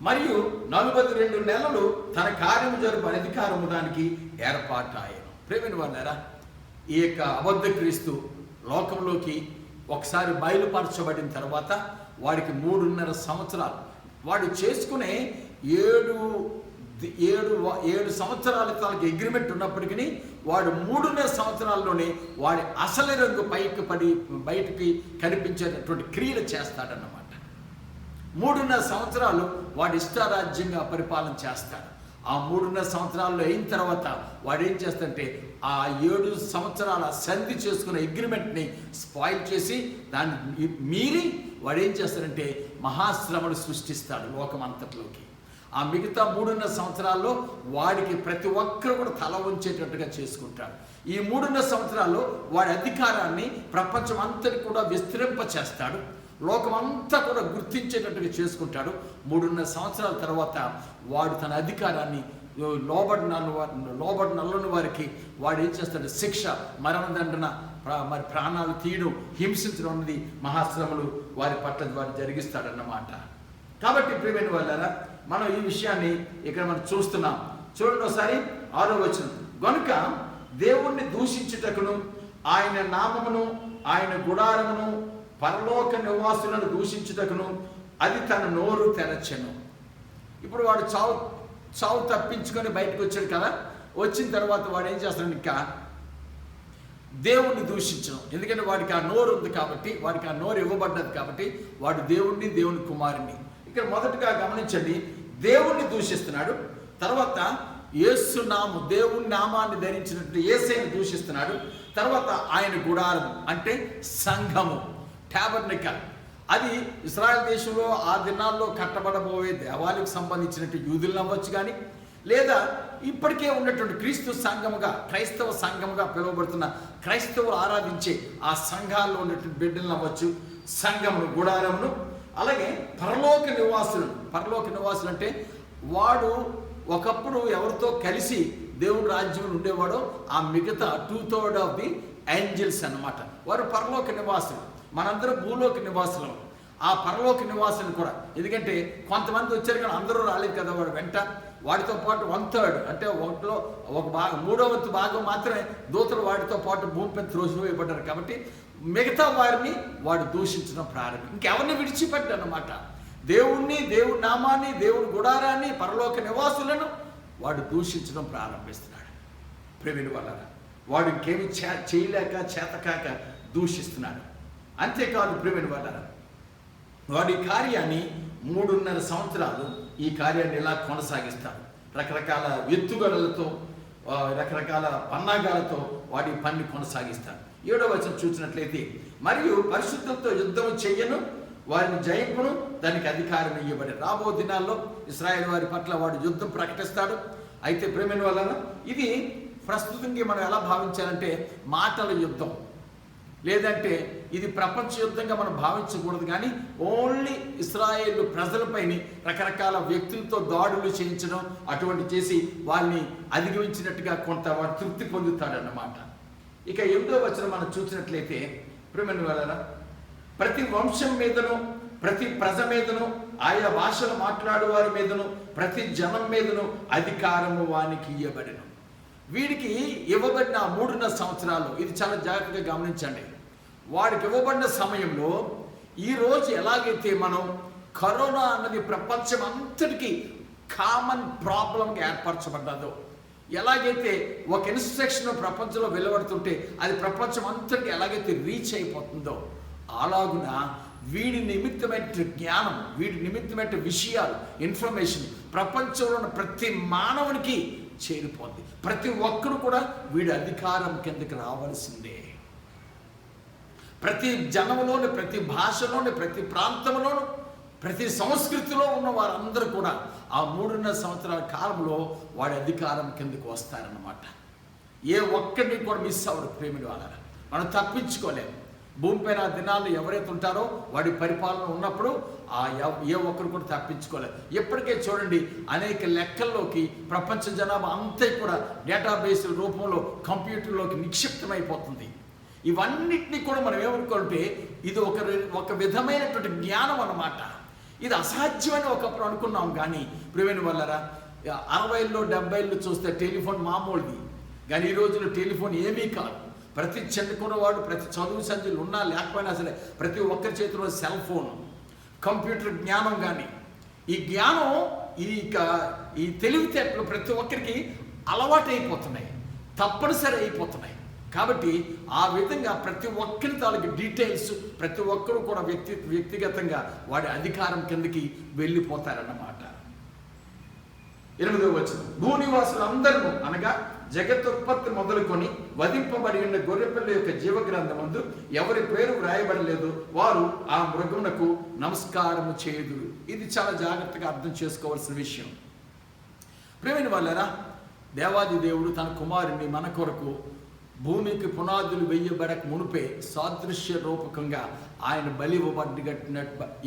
మరియు 42 నెలలు తన కార్యము జరుపు అధికారము దానికి ఏర్పాటు అయ్యాను. ప్రియమైన వాళ్ళారా, ఈ యొక్క అబద్ధ క్రీస్తు లోకంలోకి ఒకసారి బయలుపరచబడిన తర్వాత వాడికి 3.5 సంవత్సరాలు, వాడు చేసుకునే 7 సంవత్సరాలు తనకి అగ్రిమెంట్ ఉన్నప్పటికీ వాడు 3.5 సంవత్సరాల్లోనే వాడి అసలు రంగు పైకి పడి బయటికి కనిపించేటటువంటి క్రియలు చేస్తాడన్నమాట. 3.5 సంవత్సరాలు వాడు ఇష్టారాజ్యంగా పరిపాలన చేస్తాడు. ఆ 3.5 సంవత్సరాల్లో అయిన తర్వాత వాడు ఏం చేస్తాడంటే ఆ 7 సంవత్సరాల సంధి చేసుకున్న అగ్రిమెంట్ని స్పాయిల్ చేసి దాన్ని మీరి వాడు ఏం చేస్తాడంటే మహాశ్రమను సృష్టిస్తాడు లోకమంతట్లోకి. ఆ మిగతా 3.5 సంవత్సరాల్లో వాడికి ప్రతి ఒక్కరు కూడా తల వంచేటట్టుగా చేసుకుంటాడు. ఈ 3.5 సంవత్సరాల్లో వాడి అధికారాన్ని ప్రపంచం అంతటి కూడా విస్తరింప చేస్తాడు. లోకమంతా కూడా గుర్తించేటట్టుగా చేసుకుంటాడు. 3.5 సంవత్సరాల తర్వాత వాడు తన అధికారాన్ని లోబడినల్లని వారికి వాడు ఏం చేస్తాడు, శిక్ష, మరణదండన, మరి ప్రాణాలు తీయడం, హింసించడం అనేది మహాశ్రమలు వారి పట్ల వారు జరిగిస్తాడన్నమాట. కాబట్టి ప్రియమైన వాళ్ళారా, మనం ఈ విషయాన్ని ఇక్కడ మనం చూస్తున్నాం. చూడండి ఒకసారి 6వ వచనం, గనుక దేవుణ్ణి దూషించుటకును ఆయన నామమును ఆయన గుడారమును పరలోక నివాసులను దూషించుటకును అది తన నోరు తెరచెను. ఇప్పుడు వాడు చావు తప్పించుకొని బయటకు వచ్చాడు కదా. వచ్చిన తర్వాత వాడు ఏం చేస్తాడు, ఇంకా దేవుణ్ణి దూషించడం. ఎందుకంటే వాడికి ఆ నోరు ఉంది కాబట్టి, వాడికి ఆ నోరు ఇవ్వబడ్డది కాబట్టి వాడు దేవుణ్ణి, దేవుని కుమారుని. ఇక్కడ మొదటగా గమనించండి, దేవుణ్ణి దూషిస్తున్నాడు. తర్వాత దేవుని నామాన్ని ధరించినట్టు యేసయ్యను దూషిస్తున్నాడు. తర్వాత ఆయన గుడారం అంటే సంఘము, టాబర్నికల్, అది ఇశ్రాయేల్ దేశంలో ఆ దినాల్లో కట్టబడబోయే దేవాలయకు సంబంధించినట్టు యూదులను అవ్వచ్చు, కానీ లేదా ఇప్పటికే ఉన్నటువంటి క్రీస్తు సంఘముగా, క్రైస్తవ సంఘముగా పిలువబడుతున్న క్రైస్తవులు ఆరాధించే ఆ సంఘాల్లో ఉన్నటువంటి బిడ్డలను అవ్వచ్చు, సంఘమును, గుడారమును. అలాగే పరలోక నివాసులు అంటే వాడు ఒకప్పుడు ఎవరితో కలిసి దేవుని రాజ్యంలో ఉండేవాడో ఆ మిగతా 2/3 ఆఫ్ ది ఏంజల్స్ అన్నమాట. వారు పరలోక నివాసులు. మనందరం భూలోక నివాసులం. ఆ పరలోక నివాసులు కూడా, ఎందుకంటే కొంతమంది వచ్చారు కానీ అందరూ రాలేదు కదా వాడు వెంట. వాడితో పాటు 1/3 అంటే ఒకటిలో ఒక భాగం, 3వ వంతు భాగం మాత్రమే దూతలు వాడితో పాటు భూమిపై త్రోసివేయబడ్డారు. కాబట్టి మిగతా వారిని వాడు దూషించడం ప్రారంభం. ఇంకెవరిని విడిచిపెట్టాడు అన్నమాట. దేవుణ్ణి, దేవుని నామాన్ని, దేవుని గుడారాన్ని, పరలోక నివాసులను వాడు దూషించడం ప్రారంభిస్తున్నాడు. ప్రేమిని వల్ల వాడు ఇంకేమి చేయలేక చేతకాక దూషిస్తున్నాడు. అంతేకాదు ప్రేమిని వల్ల వాడి కార్యాన్ని 3.5 సంవత్సరాలు ఈ కార్యాన్ని ఇలా కొనసాగిస్తాడు. రకరకాల ఎత్తుగడలతో, రకరకాల పన్నాగాలతో వాడి పని కొనసాగిస్తాడు. 7వ వచనం చూసినట్లయితే, మరియు పరిశుద్ధులతో యుద్ధం చెయ్యను, వారిని జయింపును, దానికి అధికారం ఇవ్వబడి. రాబో దినాల్లో ఇశ్రాయేల్ వారి పట్ల వాడు యుద్ధం ప్రకటిస్తాడు. అయితే ప్రేమిని వలన ఇది ప్రస్తుతంగా మనం ఎలా భావించాలంటే మాటల యుద్ధం, లేదంటే ఇది ప్రపంచ యుద్ధంగా మనం భావించకూడదు. కానీ ఓన్లీ ఇశ్రాయేల్ ప్రజలపైని రకరకాల వ్యక్తులతో దాడులు చేయించడం, అటువంటి చేసి వాళ్ళని అధిగమించినట్టుగా కొంత వాడు తృప్తి పొందుతాడన్నమాట. ఇక 8వ వచనం మనం చూసినట్లయితే, ప్రేమిని వలన ప్రతి వంశం మీదను ప్రతి ప్రజ మీదను, ఆయా భాషలు మాట్లాడు వారి మీదను, ప్రతి జనం మీదను అధికారము వానికి ఇవ్వబడెను. వీడికి ఇవ్వబడిన 3.5 సంవత్సరాలు, ఇది చాలా జాగ్రత్తగా గమనించండి. వాడికి ఇవ్వబడిన సమయంలో ఈరోజు ఎలాగైతే మనం కరోనా అన్నది ప్రపంచం అంతటికీ కామన్ ప్రాబ్లంగా ఏర్పరచబడ్డదో, ఎలాగైతే ఒక ఇన్స్ట్రక్షన్ ప్రపంచంలో వెలువడుతుంటే అది ప్రపంచం అంతటికి ఎలాగైతే రీచ్ అయిపోతుందో, అలాగున వీడి నిమిత్తమైన జ్ఞానం, వీడి నిమిత్తమైన విషయాలు, ఇన్ఫర్మేషన్ ప్రపంచంలో ఉన్న ప్రతి మానవునికి చేరిపోద్ది. ప్రతి ఒక్కరు కూడా వీడి అధికారం కిందకి రావాల్సిందే. ప్రతి జనంలోని, ప్రతి భాషలోని, ప్రతి ప్రాంతంలోను, ప్రతి సంస్కృతిలో ఉన్న వారందరూ కూడా ఆ 3.5 సంవత్సరాల కాలంలో వాడి అధికారం కిందకు వస్తారన్నమాట. ఏ ఒక్కడిని కూడా మిస్ అవ్వడు ప్రేమిడి వాళ్ళ. మనం తప్పించుకోలేము. భూమిపైన ఆ దినాల్లో ఎవరైతే ఉంటారో వాడి పరిపాలన ఉన్నప్పుడు ఏ ఒక్కరు కూడా తప్పించుకోలేదు. ఇప్పటికే చూడండి, అనేక లెక్కల్లోకి ప్రపంచ జనాభా అంతా కూడా డేటాబేస్ రూపంలో కంప్యూటర్లోకి నిక్షిప్తమైపోతుంది. ఇవన్నిటినీ కూడా మనం ఏమనుకుంటే ఇది ఒక విధమైనటువంటి జ్ఞానం అన్నమాట. ఇది అసాధ్యమని ఒకప్పుడు అనుకున్నాం. కానీ ప్రియమైన వాళ్ళరా, 60లో 70లో చూస్తే టెలిఫోన్ మామూలుది. కానీ ఈ రోజుల్లో టెలిఫోన్ ఏమీ కాదు. ప్రతి చెందుకున్నవాడు, ప్రతి చదువు సంచులు ఉన్నా లేకపోయినా సరే ప్రతి ఒక్కరి చేతిలో సెల్ ఫోన్, కంప్యూటర్ జ్ఞానం. కానీ ఈ జ్ఞానం, ఈ తెలివితేటలు ప్రతి ఒక్కరికి అలవాటు అయిపోతున్నాయి, తప్పనిసరి అయిపోతున్నాయి. కాబట్టి ఆ విధంగా ప్రతి ఒక్కరి తాలూకు డీటెయిల్స్ ప్రతి ఒక్కరూ కూడా వ్యక్తిగతంగా వాడి అధికారం కిందకి వెళ్ళిపోతారన్నమాట. 8వ వచనం, భూనివాసులు అందరూ అనగా జగత్తుత్పత్తి మొదలుకొని వధింపబడి ఉన్న గొర్రెపిల్ల యొక్క జీవగ్రంథమందు ఎవరి పేరు వ్రాయబడలేదు వారు ఆ మృగమునకు నమస్కారము చేయుదురు. ఇది చాలా జాగ్రత్తగా అర్థం చేసుకోవాల్సిన విషయం. ప్రియమైన వాళ్ళరా, దేవాది దేవుడు తన కుమారుని మన కొరకు భూమికి పునాదులు వేయబడక మునిపే సాదృశ్య రూపకంగా ఆయన బలి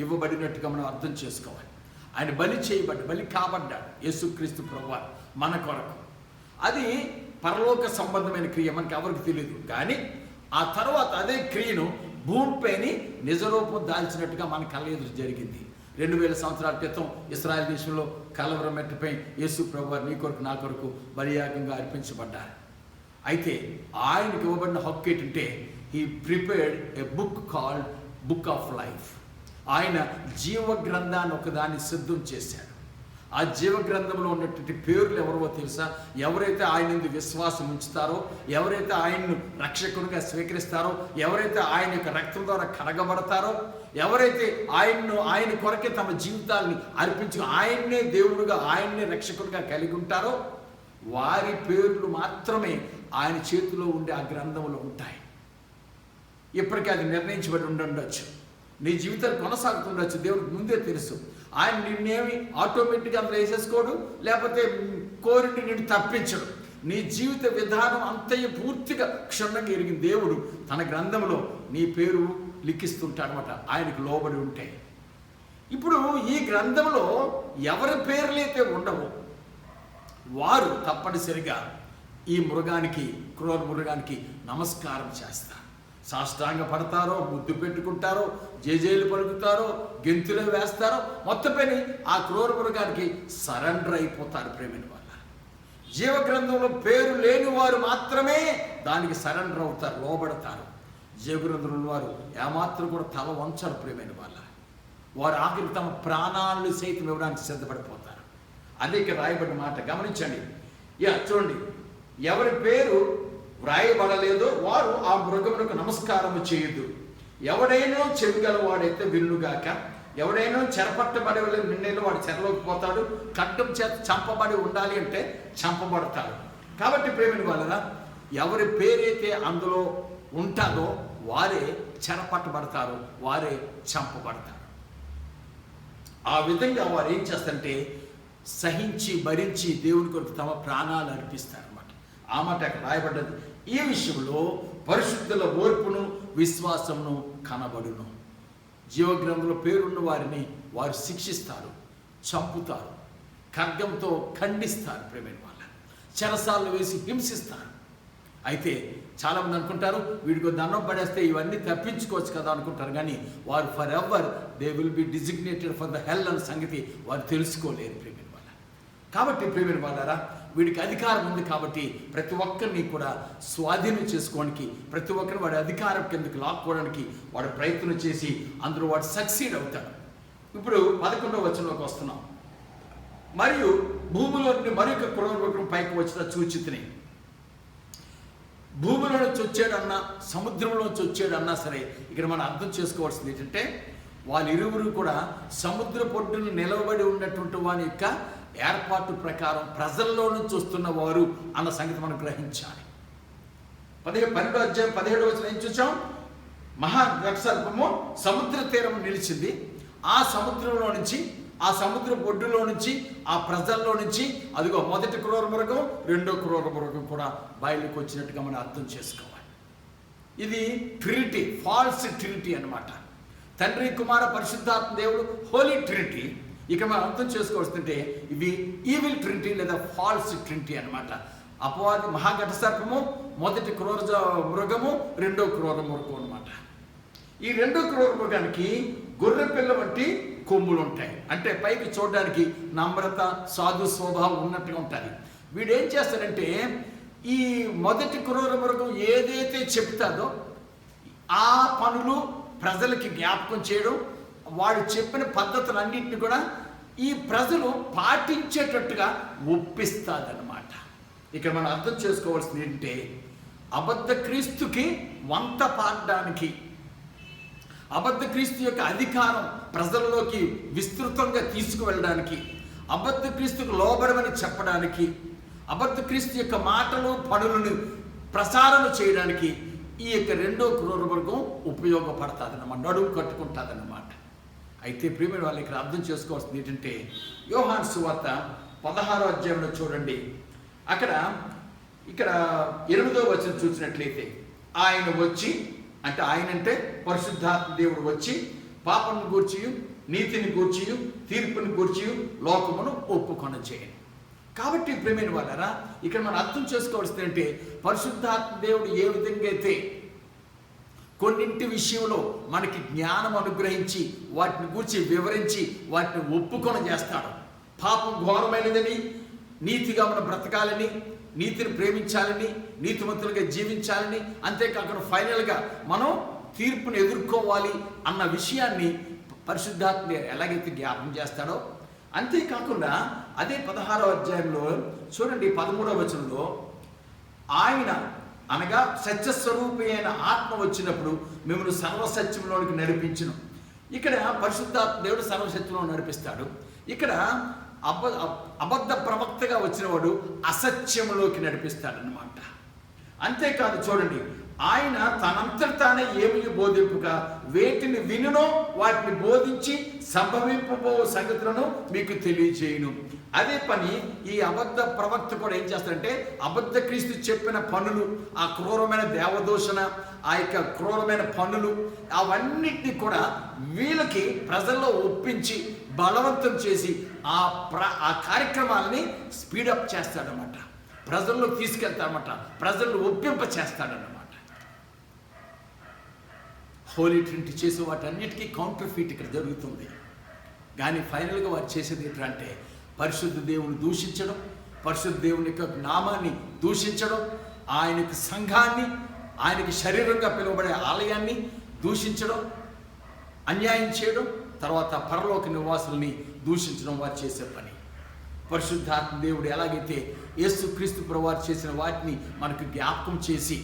ఇవ్వబడినట్టుగా మనం అర్థం చేసుకోవాలి. ఆయన బలి కాబడ్డాడు యేసుక్రీస్తు ప్రభువారు మన కొరకు. అది పరలోక సంబంధమైన క్రియ, మనకి ఎవరికి తెలియదు. కానీ ఆ తర్వాత అదే క్రియను భూమిపైని నిజరూపం దాల్చినట్టుగా మన కళ్ళ ఎదురు జరిగింది. 2000 సంవత్సరాల క్రితం ఇశ్రాయేల్ దేశంలో కలవరం మెట్టుపై యేసు ప్రభువారు నీ కొరకు నా కొరకు బలియాగంగా అర్పించబడ్డారు. అయితే ఆయనకి ఇవ్వబడిన హక్కు ఏంటంటే, he prepared a book called book of life. ఆయన జీవ గ్రంథాన్ని ఒకదాన్ని సిద్ధం చేశాడు. ఆ జీవ గ్రంథంలో ఉన్నటువంటి పేర్లు ఎవరో తెలుసా? ఎవరైతే ఆయన విశ్వాసం ఉంచుతారో, ఎవరైతే ఆయన్ను రక్షకునిగా స్వీకరిస్తారో, ఎవరైతే ఆయన యొక్క రక్తం ద్వారా కడగబడతారో, ఎవరైతే ఆయన కొరకే తమ జీవితాల్ని అర్పించు ఆయన్నే దేవుడుగా, ఆయన్నే రక్షకునిగా కలిగి ఉంటారో వారి పేర్లు మాత్రమే ఆయన చేతిలో ఉండే ఆ గ్రంథంలో ఉంటాయి. ఇప్పటికీ అది నిర్ణయించబడి ఉండొచ్చు. నీ జీవితాలు కొనసాగుతుండొచ్చు, దేవుడికి ముందే తెలుసు. ఆయన నిన్నేమి ఆటోమేటిక్గా అందులో వేసేసుకోడు, లేకపోతే కోరిని నిన్ను తప్పించడు. నీ జీవిత విధానం అంతయ్య పూర్తిగా క్షుణ్ణంగా ఎరిగిన దేవుడు తన గ్రంథంలో నీ పేరు లిఖిస్తుంటాడనమాట, ఆయనకు లోబడి ఉంటాయి. ఇప్పుడు ఈ గ్రంథంలో ఎవరి పేర్లైతే ఉండవో వారు తప్పనిసరిగా ఈ క్రూర మృగానికి నమస్కారం చేస్తారు. సాష్టాంగ పడతారో, ముద్దు పెట్టుకుంటారో, జేజేలు పలుకుతారో, గెంతులు వేస్తారో, మొత్తపైన ఆ క్రూర మృగానికి సరెండర్ అయిపోతారు. ప్రేమిని వల్ల జీవగ్రంథంలో పేరు లేని వారు మాత్రమే దానికి సరెండర్ అవుతారు, లోబడతారు. జీవగ్రంథంలో వారు ఏమాత్రం కూడా తల వంచరు. ప్రేమైన వాళ్ళ వారు ఆఖరి తమ ప్రాణాలను సైతం ఇవ్వడానికి సిద్ధపడిపోతారు. అదే ఇక్కడ రాయబడిన మాట గమనించండి. చూడండి, ఎవరి పేరు వ్రాయబడలేదో వారు ఆ మృగమునకు నమస్కారము చేయదు. ఎవడైనా చెవిగలవాడైతే వినుగాక, ఎవడైనా చెరపట్టబడి నిన్నేళ్ళు వాడు చెరలోకి పోతాడు. ఖడ్గం చేత చంపబడి ఉండాలి అంటే చంపబడతాడు. కాబట్టి ప్రేమిని వాళ్ళరా, ఎవరి పేరైతే అందులో ఉంటారో వారే చెరపట్టబడతారు, వారే చంపబడతారు. ఆ విధంగా వారు ఏం చేస్తారంటే సహించి భరించి దేవుని కొరకు తమ ప్రాణాలు అర్పిస్తారన్నమాట. ఆ మాట అక్కడ రాయబడ్డది. ఈ విషయంలో పరిశుద్ధుల ఓర్పును విశ్వాసమును కనబడును. జీవగ్రంథంలో పేరున్న వారిని వారు శిక్షిస్తారు, చంపుతారు, ఖడ్గంతో ఖండిస్తారు, ప్రేమైన వాళ్ళ చెరసాలను వేసి హింసిస్తారు. అయితే చాలామంది అనుకుంటారు వీడికి దండం పడేస్తే ఇవన్నీ తప్పించుకోవచ్చు కదా అనుకుంటారు, కానీ వారు for ever they will be designated for the hell అన్న సంగతి వారు తెలుసుకోలేరు ప్రియమైన వాళ్ళ. కాబట్టి ప్రియమైన వాళ్ళారా, వీడికి అధికారం ఉంది కాబట్టి ప్రతి ఒక్కరిని కూడా స్వాధీనం చేసుకోవడానికి, ప్రతి ఒక్కరిని వాడి అధికారం కిందకి లాక్కోవడానికి వాడు ప్రయత్నం చేసి అందులో వాడు సక్సీడ్ అవుతాడు. ఇప్పుడు 11వ వచనంలోకి వస్తున్నాం. మరియు భూమిలో నుండి మరొక క్రూరమృగం పైకి వచ్చిన చూచితిని. భూమిలో నుంచి వచ్చాడన్నా సముద్రంలో నుంచి వచ్చాడన్నా సరే, ఇక్కడ మనం అర్థం చేసుకోవాల్సింది ఏంటంటే వాళ్ళిరువురు కూడా సముద్ర పొడ్డును నిలవబడి ఉన్నటువంటి వాని యొక్క ఏర్పాటు ప్రకారం ప్రజల్లో నుంచి వస్తున్న వారు అన్న సంగతి మనం గ్రహించాలి. 12వ అధ్యాయం 17వ వచనం ఏం చూసాం? మహా సర్పము సముద్ర తీరం నిలిచింది. ఆ సముద్రంలో నుంచి, ఆ సముద్ర ఒడ్డులో నుంచి, ఆ ప్రజల్లో నుంచి అదిగో మొదటి క్రూర మృగం, రెండో క్రూర మృగం కూడా బయలుకి వచ్చినట్టుగా మనం అర్థం చేసుకోవాలి. ఇది ట్రినిటీ, ఫాల్స్ ట్రినిటీ అన్నమాట. తండ్రి, కుమార, పరిశుద్ధాత్మ దేవుడు, హోలీ ట్రినిటీ. ఇక మనం అర్థం చేసుకోవాల్సిందంటే ఇవి ఈవిల్ ట్రినిటీ లేదా ఫాల్స్ ట్రినిటీ అన్నమాట. అపవాది మహాఘట సర్పము, మొదటి క్రూర మృగము, రెండో క్రూర మృగం అన్నమాట. ఈ రెండో క్రూర మృగానికి గొర్రె పిల్ల వంటి కొమ్ములు ఉంటాయి. అంటే పైకి చూడడానికి నమ్రత, సాధు స్వభావం ఉన్నట్టుగా ఉంటుంది. వీడు ఏం చేస్తాడంటే ఈ మొదటి క్రూర మృగం ఏదైతే చెప్తాదో ఆ పనులు ప్రజలకి జ్ఞాపకం చేయడం, వాడు చెప్పిన పద్ధతులన్నింటినీ కూడా ఈ ప్రజలు పాటించేటట్టుగా ఒప్పిస్తాదన్నమాట. ఇక్కడ మనం అర్థం చేసుకోవాల్సింది ఏంటంటే అబద్ధ క్రీస్తుకి వంత పాడడానికి, అబద్ధ క్రీస్తు యొక్క అధికారం ప్రజల్లోకి విస్తృతంగా తీసుకువెళ్ళడానికి, అబద్ధ క్రీస్తుకు లోబడమని చెప్పడానికి, అబద్ధ క్రీస్తు యొక్క మాటలు పనులను ప్రసారం చేయడానికి ఈ యొక్క రెండో క్రూర మృగం ఉపయోగపడుతుందన్నమాట, నడుము కట్టుకుంటుందన్నమాట. అయితే ప్రియమైన వాళ్ళు ఇక్కడ అర్థం చేసుకోవాల్సింది ఏంటంటే యోహాను సువార్త 16వ అధ్యాయంలో చూడండి. ఇక్కడ 8వ వచనం చూసినట్లయితే ఆయన వచ్చి, అంటే ఆయన అంటే పరిశుద్ధాత్మ దేవుడు వచ్చి పాపను గూర్చి, నీతిని గూర్చి, తీర్పుని గూర్చి లోకమును ఒప్పుకొన చేయండి. కాబట్టి ప్రియమైన వాళ్ళారా, ఇక్కడ మనం అర్థం చేసుకోవాల్సింది అంటే పరిశుద్ధాత్మ దేవుడు ఏ విధంగా అయితే కొన్నింటి విషయంలో మనకి జ్ఞానం అనుగ్రహించి వాటిని గూర్చి వివరించి వాటిని ఒప్పుకొన చేస్తాడు. పాపం ఘోరమైనదని, నీతిగా మనం బ్రతకాలని, నీతిని ప్రేమించాలని, నీతిమంతులుగా జీవించాలని, అంతేకాకుండా ఫైనల్గా మనం తీర్పును ఎదుర్కోవాలి అన్న విషయాన్ని పరిశుద్ధాత్మ ఎలాగైతే జ్ఞాపకం చేస్తాడో, అంతేకాకుండా అదే 16వ అధ్యాయంలో చూడండి 13వ వచనంలో ఆయన అనగా సత్యస్వరూపి అయిన ఆత్మ వచ్చినప్పుడు మిమ్మల్ని సర్వసత్యంలోనికి నడిపించును. ఇక్కడ పరిశుద్ధాత్మ దేవుడు సర్వసత్యంలో నడిపిస్తాడు. ఇక్కడ అబద్ధ ప్రవక్తగా వచ్చినవాడు అసత్యంలోకి నడిపిస్తాడనమాట. అంతేకాదు చూడండి, ఆయన తనంతట తానే ఏమి బోధింపుగా వేటిని వినునో వాటిని బోధించి సంభవింపబో సంగతులను మీకు తెలియజేయును. అదే పని ఈ అబద్ధ ప్రవక్త కూడా ఏం చేస్తాడంటే అబద్ధ క్రీస్తు చెప్పిన పనులు, ఆ క్రూరమైన దేవదూషణ, ఆ యొక్క క్రూరమైన పనులు అవన్నిటినీ కూడా వీళ్ళకి ప్రజల్లో ఒప్పించి బలవంతం చేసి ఆ కార్యక్రమాలని స్పీడప్ చేస్తాడనమాట, ప్రజల్లో తీసుకెళ్తాడనమాట, ప్రజలను ఒప్పింప చేస్తాడనమాట. హోలీ ట్రినిటీ చేసే వాటన్నిటికీ కౌంటర్ ఫీట్ ఇక్కడ జరుగుతుంది. కానీ ఫైనల్గా వారు చేసేది ఏంటంటే పరిశుద్ధ దేవుని దూషించడం, పరిశుద్ధ దేవుని యొక్క నామాన్ని దూషించడం, ఆయనకి సంఘాన్ని, ఆయనకి శరీరంగా పిలువబడే ఆలయాన్ని దూషించడం, అన్యాయం చేయడం, తర్వాత పరలోక నివాసుల్ని దూషించడం వారు చేసే పని. పరిశుద్ధాత్మ దేవుడు ఎలాగైతే యేసుక్రీస్తు ప్రభువారు చేసిన వాటిని మనకు జ్ఞాపకం చేసి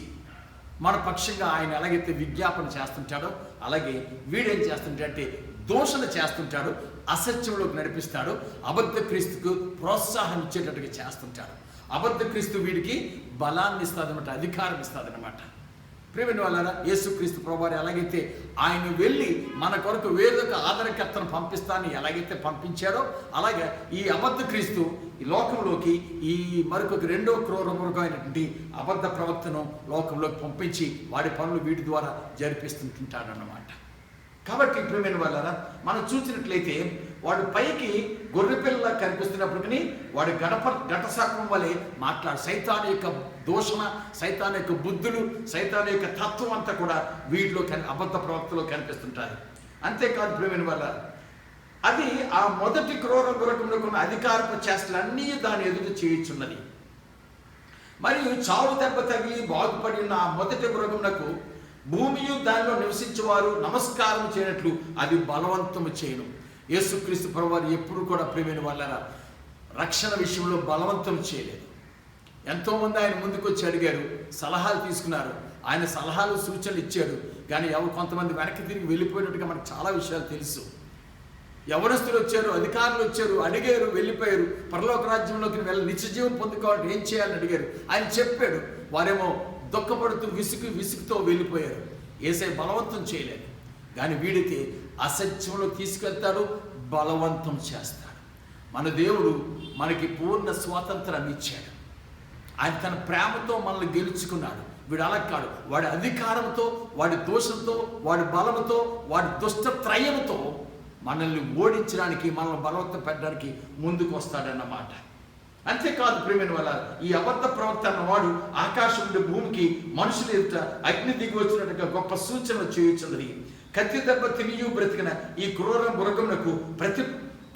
మన పక్షంగా ఆయన ఎలాగైతే విజ్ఞాపన చేస్తుంటాడో అలాగే వీడేం చేస్తుంటాడంటే దూషణ చేస్తుంటాడు, అసత్యంలోకి నడిపిస్తాడు, అబద్ధ క్రీస్తుకు ప్రోత్సాహం ఇచ్చేటట్టుగా చేస్తుంటాడు. అబద్ధ క్రీస్తు వీడికి బలాన్ని ఇస్తాదనమాట, అధికారం ఇస్తాదనమాట. ప్రియమైన వాళ్ళారా, యేసుక్రీస్తు ప్రభువారు ఎలాగైతే ఆయన వెళ్ళి మన కొరకు వేరొక ఆదరణకర్తను పంపిస్తానని ఎలాగైతే పంపించాడో అలాగే ఈ అబద్ధ క్రీస్తు ఈ లోకంలోకి ఈ మరొక రెండో క్రూర మృగం అయినటువంటి అబద్ధ ప్రవక్తను లోకంలోకి పంపించి వాడి పనులు వీటి ద్వారా జరిపిస్తుంటాడన్నమాట. కాబట్టి ప్రియమైన వాళ్ళారా, మనం చూసినట్లయితే వాడు పైకి గొర్రెపిల్లలా కనిపిస్తున్నప్పటికీ వాడు ఘటసర్పం వలె సైతాను యొక్క దూషణ, సైతాను యొక్క బుద్ధులు, సైతాను యొక్క తత్వం అంతా కూడా వీటిలో అబద్ధ ప్రవక్తలో కనిపిస్తుంటాయి. అంతేకాదు ప్రేమైన వల్ల అది ఆ మొదటి క్రూర మృగమునకు ఉన్న అధికారపు చేష్టలన్నీ దాని ఎదుట చేయుచున్నది. మరియు చావు దెబ్బ తగిలి బాగుపడిన ఆ మొదటి మృగమునకు భూమియు దానిలో నివసించేవారు నమస్కారం చేయనట్లు అది బలవంతము చేయను. యేసుక్రీస్తు ప్రభువారు ఎప్పుడు కూడా ప్రియమైన వాళ్ళరా రక్షణ విషయంలో బలవంతం చేయలేదు. ఎంతోమంది ఆయన ముందుకు వచ్చి అడిగారు, సలహాలు తీసుకున్నారు, ఆయన సలహాలు సూచనలు ఇచ్చాడు. కానీ కొంతమంది వెనక్కి తిరిగి వెళ్ళిపోయినట్టుగా మనకు చాలా విషయాలు తెలుసు. యవనస్తులు వచ్చారు, అధికారులు వచ్చారు, అడిగారు, వెళ్ళిపోయారు. పరలోక రాజ్యంలోకి నిత్యజీవం పొందుకోవాలంటే ఏం చేయాలని అడిగారు. ఆయన చెప్పాడు. వారేమో దుఃఖపడుతూ విసుగుతో వెళ్ళిపోయారు. యేసయ్య బలవంతం చేయలేదు. కానీ వీడికి అసత్యంలో తీసుకెళ్తాడు, బలవంతం చేస్తాడు. మన దేవుడు మనకి పూర్ణ స్వాతంత్రాన్ని ఇచ్చాడు. ఆయన తన ప్రేమతో మనల్ని గెలుచుకున్నాడు. వీడు అలా కాడు. వాడి అధికారంతో, వాడి దోషంతో, వాడి బలంతో, వాడి దుష్టత్రయంతో మనల్ని ఓడించడానికి, మనల్ని బలవంతం పెట్టడానికి ముందుకు వస్తాడన్నమాట. అంతేకాదు ప్రియమైన వాళ్ళ ఈ అబద్ధ ప్రవక్త అన్నవాడు ఆకాశం నుండి భూమికి మనుషుల ఎదుట అగ్ని దిగి వచ్చినట్టుగా గొప్ప సూచనలు చేయుచున్నది. కత్తి దెబ్బ తినియు బ్రతికిన ఈ క్రూర మృగమునకు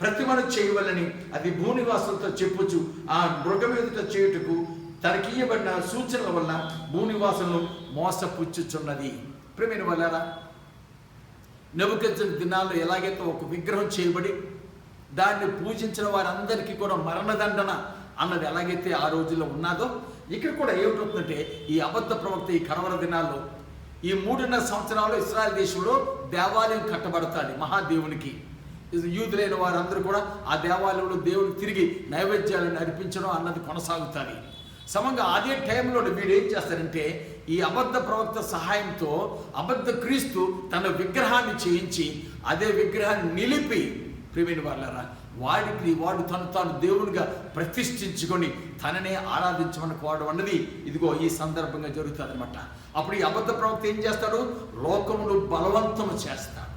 ప్రతిమను చేయవలని అది భూనివాసులతో చెప్పుచు ఆ మృగం ఎదుట చేయుటకు తనకియ్యబడిన సూచనల వల్ల భూనివాసులను మోసపుచ్చుచున్నది. ప్రియమైన వాళ్ళారా, నెబుకద్నెజరు దినాల్లో ఎలాగైతే ఒక విగ్రహం చేయబడి దాన్ని పూజించిన వారందరికీ కూడా మరణదండన అన్నది ఎలాగైతే ఆ రోజుల్లో ఉన్నదో, ఇక్కడ కూడా ఏమిటవుతుందంటే ఈ అబద్ధ ప్రవక్త ఈ కడవర దినాల్లో ఈ 3.5 సంవత్సరాలు ఇశ్రాయేల్ దేశంలో దేవాలయం కట్టబడతాడు మహాదేవునికి. యూదులైన వారందరూ కూడా ఆ దేవాలయంలో దేవుడికి తిరిగి నైవేద్యాలను అర్పించడం అన్నది కొనసాగుతుంది. సమంగా అదే టైంలో వీడు ఏం చేస్తారంటే ఈ అబద్ధ ప్రవక్త సహాయంతో అబద్ధ క్రీస్తు తన విగ్రహాన్ని చేయించి అదే విగ్రహాన్ని నిలిపి ప్రియమైన వాళ్ళారా వాడు తాను దేవునిగా ప్రతిష్ఠించుకొని తననే ఆరాధించమనుకోవడం అన్నది ఇదిగో ఈ సందర్భంగా జరుగుతుంది అనమాట. అప్పుడు ఈ అబద్ధ ప్రవక్త ఏం చేస్తాడు? లోకమును బలవంతము చేస్తాడు.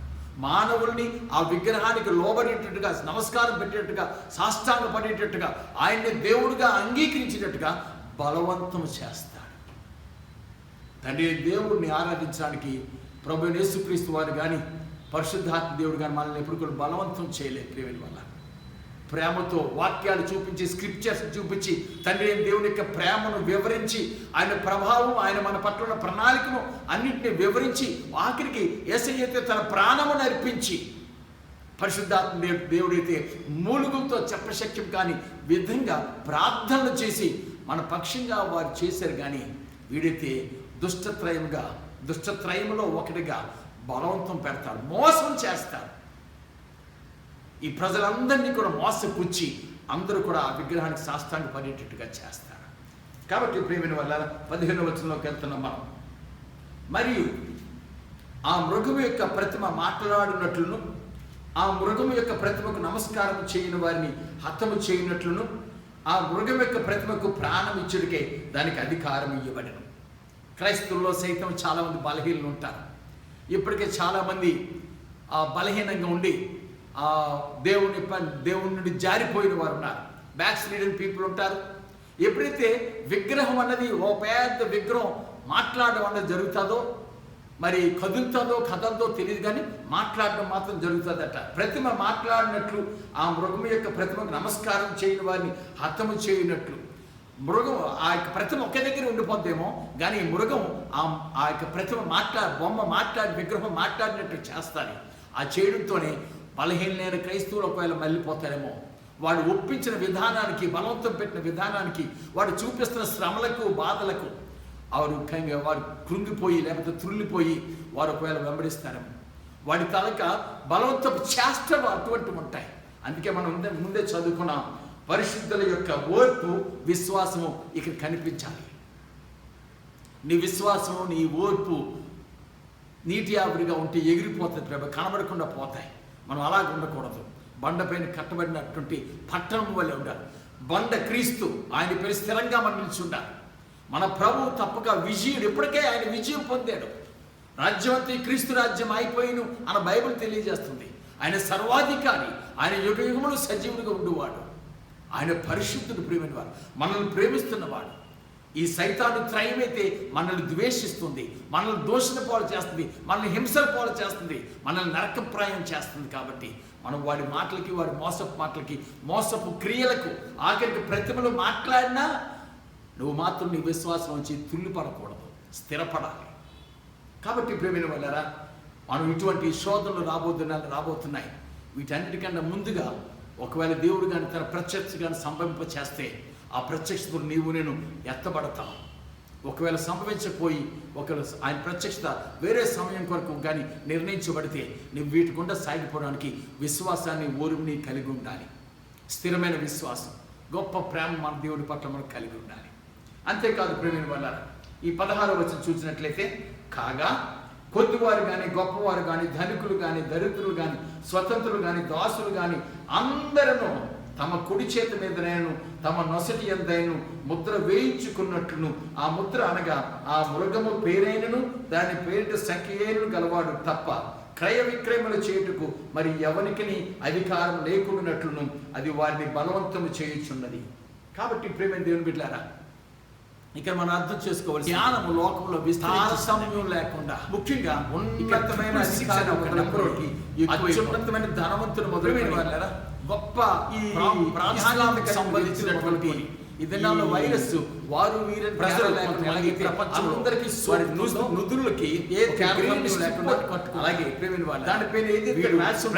మానవుల్ని ఆ విగ్రహానికి లోబడేటట్టుగా, నమస్కారం పెట్టేట్టుగా, సాష్టాంగ పడేటట్టుగా, ఆయన్ని దేవుడిగా అంగీకరించేటట్టుగా బలవంతం చేస్తాడు. తండ్రి దేవుడిని ఆరాధించడానికి ప్రభువైన యేసుక్రీస్తు వారు కానీ పరిశుద్ధాత్మ దేవుడు కానీ మనల్ని ఎప్పుడు కూడా బలవంతం చేయలేదు. ప్రియమైన వల్ల ప్రేమతో వాక్యాలు చూపించి, స్క్రిప్చర్స్ చూపించి, తండ్రి దేవుని యొక్క ప్రేమను వివరించి, ఆయన ప్రభావం, ఆయన మన పట్ల ఉన్న ప్రణాళికను అన్నింటినీ వివరించి, ఆఖరికి యేసయ్య అయితే తన ప్రాణమును అర్పించి, పరిశుద్ధాత్మ దేవుడైతే మూలుగులతో చెప్పశక్యం కాని విధంగా ప్రార్థనలు చేసి మన పక్షంగా వారు చేశారు. కానీ వీడైతే దుష్టత్రయములో ఒకటిగా బలవంతం పెడతాడు, మోసం చేస్తాడు. ఈ ప్రజలందరినీ కూడా మోసపుచ్చి అందరూ కూడా ఆ విగ్రహానికి సాష్టాంగ పడేటట్టుగా చేస్తారు. కాబట్టి ప్రియమైన వల్ల 15వ వచనంలోకి వెళ్తున్నాం మనం. మరియు ఆ మృగము యొక్క ప్రతిమ మాట్లాడినట్లును, ఆ మృగము యొక్క ప్రతిమకు నమస్కారం చేయని వారిని హతము చేయనట్లును, ఆ మృగం యొక్క ప్రతిమకు ప్రాణం ఇచ్చుడికే దానికి అధికారం ఇవ్వబడెను. క్రైస్తవుల్లో సైతం చాలామంది బలహీనలు ఉంటారు. ఇప్పటికే చాలామంది బలహీనంగా ఉండి దేవుని నుండి జారిపోయిన వారు ఉన్నారు. బ్యాక్ స్లీడెడ్ పీపుల్ ఉంటారు. ఎప్పుడైతే విగ్రహం అన్నది ఓ పెద్ద విగ్రహం మాట్లాడడం అన్నది జరుగుతుందో, మరి కదలతో తెలియదు, కానీ మాట్లాడడం మాత్రం జరుగుతుందట. ప్రతిమ మాట్లాడినట్లు ఆ మృగం యొక్క ప్రతిమకు నమస్కారం చేయని వారిని హతము చేయనట్లు. మృగం ఆ యొక్క ప్రతిమ ఒకే దగ్గర ఉండిపోద్దేమో, కానీ ఈ మృగం ఆ యొక్క ప్రతిమ బొమ్మ మాట్లాడి విగ్రహం మాట్లాడినట్టు చేస్తారు. ఆ చేయడంతోనే బలహీనమైన క్రైస్తవులు ఒకవేళ మళ్ళీపోతారేమో. వాడు ఒప్పించిన విధానానికి, బలవంతం పెట్టిన విధానానికి, వాడు చూపిస్తున్న శ్రమలకు, బాధలకు వారు కృంగిపోయి లేకపోతే త్రుల్లిపోయి వారు ఒకవేళ వెంబడిస్తారేమో. వాడి తలక బలవంతపు చేష్టలు అటువంటివి ఉంటాయి. అందుకే మనం ముందే చదువుకున్నాం, పరిశుద్ధుల యొక్క ఓర్పు, విశ్వాసము ఇక్కడ కనిపించాలి. నీ విశ్వాసము, నీ ఓర్పు నీటి ఆవిరిగా ఉంటే ఎగిరిపోతుంది ప్రభు, కనబడకుండా పోతాయి. మనం అలాగ ఉండకూడదు. బండపైన కట్టబడినటువంటి పట్టణం వల్లే ఉండాలి. బండ క్రీస్తు, ఆయన పేరు స్థిరంగా మనం నిలిచి ఉండాలి. మన ప్రభు తప్పక విజయుడు, ఇప్పటికే ఆయన విజయం పొందాడు. రాజ్యం అంతా క్రీస్తు రాజ్యం అయిపోయిను అన్న బైబిల్ తెలియజేస్తుంది. ఆయన సర్వాధికారి, ఆయన యుగ యుగములు సజీవుడిగా ఉండేవాడు. ఆయన పరిశుద్ధుడు, ప్రియమైన వాడు, మనల్ని ప్రేమిస్తున్నవాడు. ఈ సైతాను త్రయమైతే మనల్ని ద్వేషిస్తుంది, మనల్ని దోషణ పాలు చేస్తుంది, మనల్ని హింసల పాలు చేస్తుంది, మనల్ని నరకప్రాయం చేస్తుంది. కాబట్టి మనం వాడి మాటలకి, వాడి మోసపు మాటలకి, మోసపు క్రియలకు, ఆఖరికి ప్రతిమలు మాట్లాడినా నువ్వు మాత్రం నీ విశ్వాసం నుంచి తుల్లిపడకూడదు, స్థిరపడాలి. కాబట్టి ప్రియమైన వాళ్ళారా, మనం ఇటువంటి శోధనలు రాబోతున్నాయి. వీటన్నిటికన్నా ముందుగా ఒకవేళ దేవుడు కానీ తన ప్రత్యక్ష కానీ సంభవింప చేస్తే ఆ ప్రత్యక్షతలు నీవు నేను ఎత్తబడతాం. ఒకవేళ సంభవించకపోయి ఒకవేళ ఆయన ప్రత్యక్షత వేరే సమయం కొరకు కానీ నిర్ణయించబడితే నువ్వు వీటి గుండా సాగిపోవడానికి విశ్వాసాన్ని, ఓర్మిని కలిగి ఉండాలి. స్థిరమైన విశ్వాసం, గొప్ప ప్రేమ మన దేవుడి పట్ల మనకు కలిగి ఉండాలి. అంతేకాదు ప్రేమైన వాళ్ళారా, ఈ 16వ వచనం చూసినట్లయితే, కాగా కొద్దివారు కానీ, గొప్పవారు కానీ, ధనికులు కానీ, దరిద్రులు కానీ, స్వతంత్రులు కానీ, దాసులు కానీ అందరూ తమ కుడి చేతి మీదనైను తమ నొసటి యందైను ముద్ర వేయించుకున్నట్లును, ఆ ముద్ర అనగా ఆ మృగము పేరైనను దాని పేరిట సంఖ్యను గలవాడు తప్ప క్రయ విక్రయములు చేయుటకు మరి ఎవరికిని అధికారం లేకున్నట్లును అది వారిని బలవంతము చేయుచున్నది. కాబట్టి ప్రేమ దేవుని బిడ్డలారా, ఇక్కడ మనం అర్థం చేసుకోవాలి, జ్ఞానము లోకంలో విస్తార సమయం లేకుండా, ముఖ్యంగా ఉన్నతమైన అత్యున్నతమైన ధనవంతులు మొదలైన వాళ్ళారా, గొప్ప ఈ ప్రాణానికి సంబంధించినటువంటి ఈ దినాల్లో వైరస్ వారు వీరని ప్రజలు అందరికీ నుదురులకి ఏ లేకుండా అలాగే దానిపైన ఏదైతే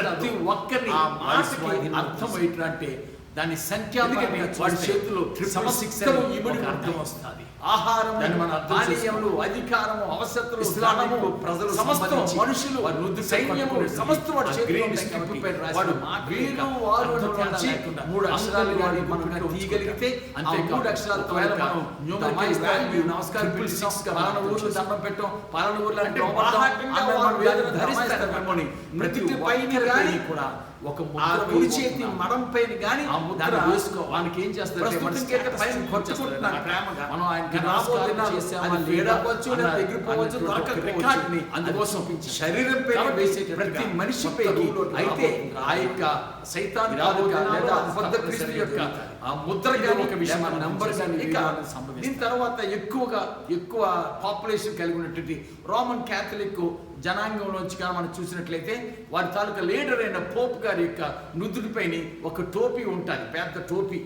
ప్రతి ఒక్కరిని ఆ మాటకి అర్థం ఏంటంటే దాని సంఖ్య వాడి చేతిలో సమస్యలు ఇమిడి అర్థం వస్తుంది. ఆహారం, పానీయములు, అధికారము, అవసరతలు, స్థానము, ప్రజలు, సమస్త మనుషులు, సైన్యము, సమస్త వాడు వాడు వీరు వారు నుంచి 3 అక్షరాలు వాడి మనం తీయగలిగితే అంతే. 3 అక్షరాలతో నమస్కారం పలానా ఊర్లో దండం పెట్టాం, పలానా ఊర్లో అంటే ధరిస్తారు మిమ్మల్ని. ప్రతి పైన కూడా ఒక కుడి చేతి మడం పైన కానీ ఆ ముద్ర వేసుకో. వానికి ఏం చేస్తారు, ప్రేమగా మనం ఆయనకి అందుకోసం శరీరం పైన వేసే ప్రతి మనిషి పైకి అయితే ఆ యొక్క సైతాన్ అబద్ధ క్రీస్తు యొక్క ఆ ముద్ర కానీ ఒక విషయం నంబర్ కానీ దీని తర్వాత ఎక్కువ పాపులేషన్ కలిగి ఉన్నటువంటి రోమన్ క్యాథలిక్ జనాంగంలోంచి కానీ మనం చూసినట్లయితే వారి తాలూకా లీడర్ అయిన పోప్ గారి యొక్క నుదుటిపైన ఒక టోపీ ఉంటుంది, పెద్ద టోపీ.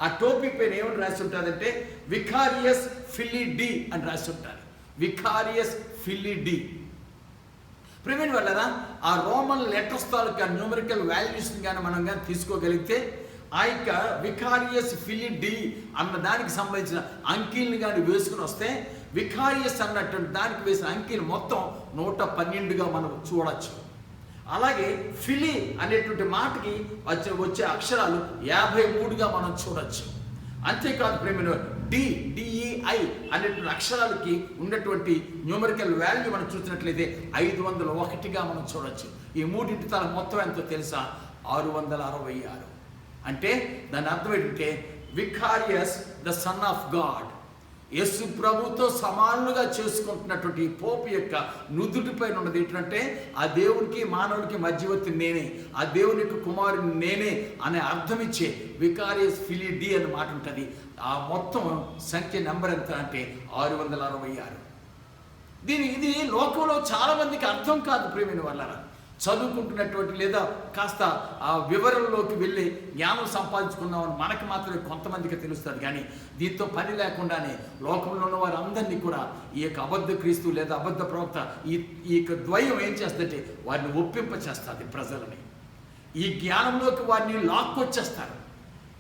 ఆ టోపీ పైన ఏమని రాసి ఉంటుందంటే వికారియస్ ఫిల్లీ డి అని రాసి ఉంటుంది. Vicarious ఫిల్లీ D. ప్రిమిన్ వల్ల ఆ రోమన్ లెటర్స్ తాలూకా న్యూమరికల్ వాల్యూస్ కానీ మనం కానీ తీసుకోగలిగితే ఆ యొక్క వికారియస్ ఫిల్లీ డి అన్న దానికి సంబంధించిన అంకీల్ని కానీ వేసుకుని వస్తే వికారియస్ అన్నటువంటి దానికి వేసిన అంకీలు మొత్తం 112గా మనం చూడొచ్చు. అలాగే ఫిలి అనేటువంటి మాటకి వచ్చే అక్షరాలు 53గా మనం చూడొచ్చు. అంతేకాదు ప్రేమ డిఈఐ అనేటువంటి అక్షరాలకి ఉన్నటువంటి న్యూమరికల్ వాల్యూ మనం చూసినట్లయితే 501గా మనం చూడొచ్చు. ఈ మూడింటి తల మొత్తం ఎంతో తెలుసా? 666. అంటే దాని అర్థం ఏంటంటే vicarious the son of God, Yesu ప్రభుతో సమానులుగా చేసుకుంటున్నటువంటి పోపు యొక్క నుదుటి పైన ఉన్నది ఏంటంటే ఆ దేవునికి మానవుడికి మధ్యవర్తి నేనే, ఆ దేవుని యొక్క కుమారుని నేనే అనే అర్థం ఇచ్చే వికారియస్ ఫిలి డి అనే మాట ఉంటుంది. ఆ మొత్తం సంఖ్య నెంబర్ ఎంత అంటే 666. ఇది లోకంలో చాలా మందికి అర్థం కాదు ప్రేమిని వల్ల. చదువుకుంటున్నటువంటి లేదా కాస్త ఆ వివరంలోకి వెళ్ళి జ్ఞానం సంపాదించుకున్నామని మనకి మాత్రమే కొంతమందికి తెలుస్తుంది. కానీ దీంతో పని లేకుండానే లోకంలో ఉన్న వారందరినీ కూడా ఈ యొక్క అబద్ధ క్రీస్తు లేదా అబద్ధ ప్రవక్త ఈ యొక్క ద్వయం ఏం చేస్తుందంటే వారిని ఒప్పింప చేస్తుంది ప్రజలని. ఈ జ్ఞానంలోకి వారిని లాక్కొచ్చేస్తారు.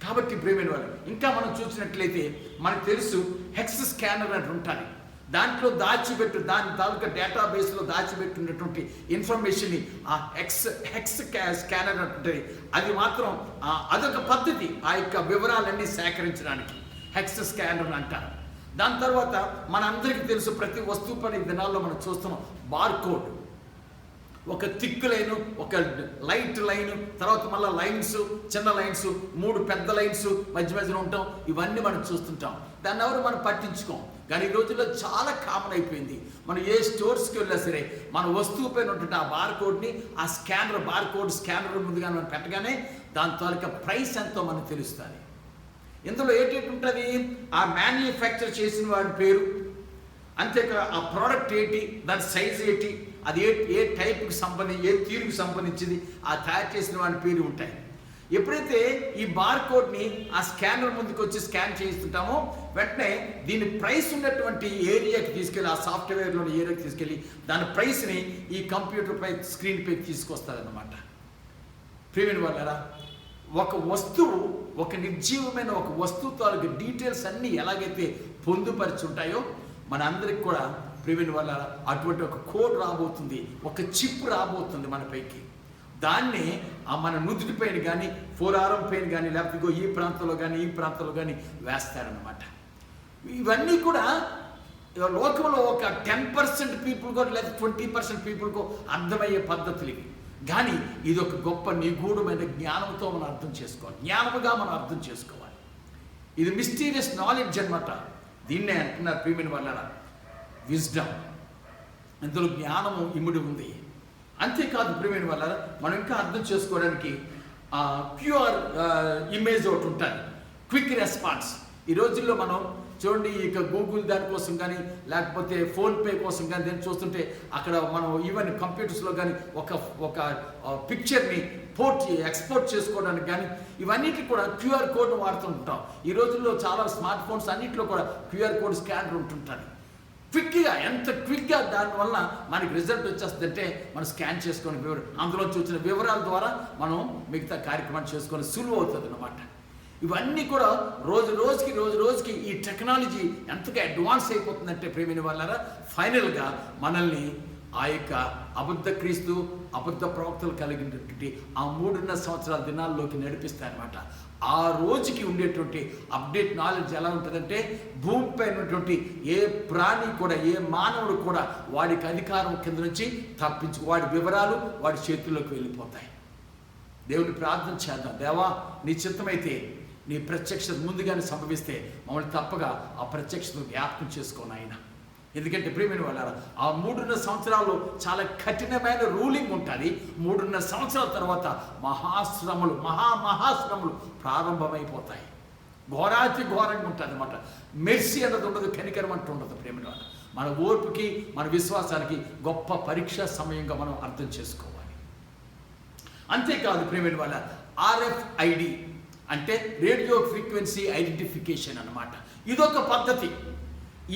కాబట్టి ప్రేమైన వారు ఇంకా మనం చూసినట్లయితే మనకు తెలుసు హెక్స్ స్కానర్ అని ఉంటుంది. దాంట్లో దాని తాలూకా డేటాబేస్లో దాచిపెట్టినటువంటి ఇన్ఫర్మేషన్ని ఆ హెక్స్ స్కానర్ అంటుంది. అది మాత్రం అదొక పద్ధతి ఆ యొక్క వివరాలన్నీ సేకరించడానికి హెక్స్ స్కానర్ అంటారు. దాని తర్వాత మన అందరికీ తెలుసు ప్రతి వస్తువు పని దినాల్లో మనం చూస్తున్నాం బార్ కోడ్. ఒక థిక్ లైను, ఒక లైట్ లైను, తర్వాత మళ్ళీ లైన్స్, చిన్న లైన్స్, 3 పెద్ద లైన్స్ మధ్య మధ్యలో ఉంటాం. ఇవన్నీ మనం చూస్తుంటాం. దాన్ని ఎవరు మనం పట్టించుకోం. కానీ ఈ రోజుల్లో చాలా కామన్ అయిపోయింది. మనం ఏ స్టోర్స్కి వెళ్ళినా సరే మన వస్తువు పైన ఉంటుంది ఆ బార్కోడ్ని, ఆ బార్కోడ్ స్కానర్ ముందుగా మనం పెట్టగానే దాని తాలూకా ప్రైస్ ఎంతో మనకు తెలుస్తుంది. ఇందులో ఏంటి ఉంటుంది, ఆ మ్యానుఫ్యాక్చర్ చేసిన వాడి పేరు, అంతేకాదు ఆ ప్రోడక్ట్ ఏంటి, దాని సైజ్ ఏంటి, అది ఏ టైప్కి సంబంధించి, ఏ తీరుకు సంబంధించింది, ఆ తయారు చేసిన వాడి పేరు ఉంటాయి. ఎప్పుడైతే ఈ బార్కోడ్ని ఆ స్కానర్ ముందుకు వచ్చి స్కాన్ చేస్తుంటామో వెంటనే దీని ప్రైస్ ఉన్నటువంటి ఏరియాకి తీసుకెళ్ళి, ఆ సాఫ్ట్వేర్లోని ఏరియాకి తీసుకెళ్ళి దాని ప్రైస్ని ఈ కంప్యూటర్ పై స్క్రీన్ పై తీసుకొస్తారన్నమాట. ప్రియమైన వాళ్ళారా, ఒక వస్తువు, ఒక నిర్జీవమైన ఒక వస్తువు తాలూకు డీటెయిల్స్ అన్నీ ఎలాగైతే పొందుపరిచి ఉంటాయో మన అందరికి కూడా ప్రియమైన వాళ్ళ అటువంటి ఒక కోడ్ రాబోతుంది, ఒక చిప్ రాబోతుంది మన పైకి. దాన్ని మన నుదుటి పైన కానీ, ఫోరారం పైన కానీ, లేకపోతే ఈ ప్రాంతంలో కానీ వేస్తారన్నమాట. ఇవన్నీ కూడా లోకంలో ఒక 10% పీపుల్కో లేదా 20% పీపుల్కో అర్థమయ్యే పద్ధతులు ఇవి. కానీ ఇది ఒక గొప్ప నిగూఢమైన జ్ఞానంతో మనం అర్థం చేసుకోవాలి, జ్ఞానముగా మనం అర్థం చేసుకోవాలి. ఇది మిస్టీరియస్ నాలెడ్జ్ అన్నమాట. దీన్నే అంటున్నారు ప్రియమైన వాళ్ళ విజ్డమ్. ఇందులో జ్ఞానము ఇమిడి ఉంది. అంతేకాదు ప్రియమైన వాళ్ళ మనం ఇంకా అర్థం చేసుకోవడానికి క్యూఆర్ ఇమేజ్ ఒకటి ఉంటుంది, క్విక్ రెస్పాన్స్. ఈ రోజుల్లో మనం చూడండి, ఇక గూగుల్ దానికోసం కానీ లేకపోతే ఫోన్పే కోసం కానీ దీన్ని చూస్తుంటే అక్కడ మనం ఈవెన్ కంప్యూటర్స్లో కానీ ఒక పిక్చర్ని ఎక్స్పోర్ట్ చేసుకోవడానికి కానీ ఇవన్నిటికి కూడా క్యూఆర్ కోడ్ను వాడుతుంటాం. ఈ రోజుల్లో చాలా స్మార్ట్ ఫోన్స్ అన్నింటిలో కూడా క్యూఆర్ కోడ్ స్కానర్ ఉంటుంటుంది. క్విక్గా, ఎంత క్విక్గా దానివల్ల మనకి రిజల్ట్ వచ్చేస్తుందంటే మనం స్కాన్ చేసుకొని అందులో చూసిన వివరాల ద్వారా మనం మిగతా కార్యక్రమాన్ని చేసుకొని సులువు అవుతుంది అన్నమాట. ఇవన్నీ కూడా రోజు రోజుకి ఈ టెక్నాలజీ ఎంతగా అడ్వాన్స్ అయిపోతుందంటే ప్రేమిని వాళ్ళారా, ఫైనల్గా మనల్ని ఆ యొక్క అబద్ధ క్రీస్తు, అబద్ధ ప్రవక్తలు కలిగినటువంటి ఆ 3.5 సంవత్సరాల దినాల్లోకి నడిపిస్తాయన్నమాట. ఆ రోజుకి ఉండేటువంటి అప్డేట్ నాలెడ్జ్ ఎలా ఉంటుందంటే భూమిపై ఉన్నటువంటి ఏ ప్రాణి కూడా, ఏ మానవుడు కూడా వాడికి అధికారం కింద నుంచి వాడి వివరాలు వాడి చేతుల్లోకి వెళ్ళిపోతాయి. దేవుని ప్రార్థన చేద్దాం. దేవా, నీ చిత్తమైతే నీ ప్రత్యక్షత ముందుగానే సంభవిస్తే మమ్మల్ని తప్పగా ఆ ప్రత్యక్షతను జ్ఞాపకం చేసుకోను ఆయన. ఎందుకంటే ప్రియమైన వాళ్ళారా, ఆ 3.5 సంవత్సరాలు చాలా కఠినమైన రూలింగ్ ఉంటుంది. 3.5 సంవత్సరాల తర్వాత మహాశ్రమలు ప్రారంభమైపోతాయి. ఘోరాతి ఘోరంగా ఉంటుంది అన్నమాట. మెర్సీ అన్నది ఉండదు, కనికరం అంటూ ఉండదు. ప్రియమైన వాళ్ళ మన ఓర్పుకి, మన విశ్వాసానికి గొప్ప పరీక్షా సమయంగా మనం అర్థం చేసుకోవాలి. అంతేకాదు ప్రియమైన వాళ్ళ RFID అంటే రేడియో ఫ్రీక్వెన్సీ ఐడెంటిఫికేషన్ అన్నమాట. ఇదొక పద్ధతి.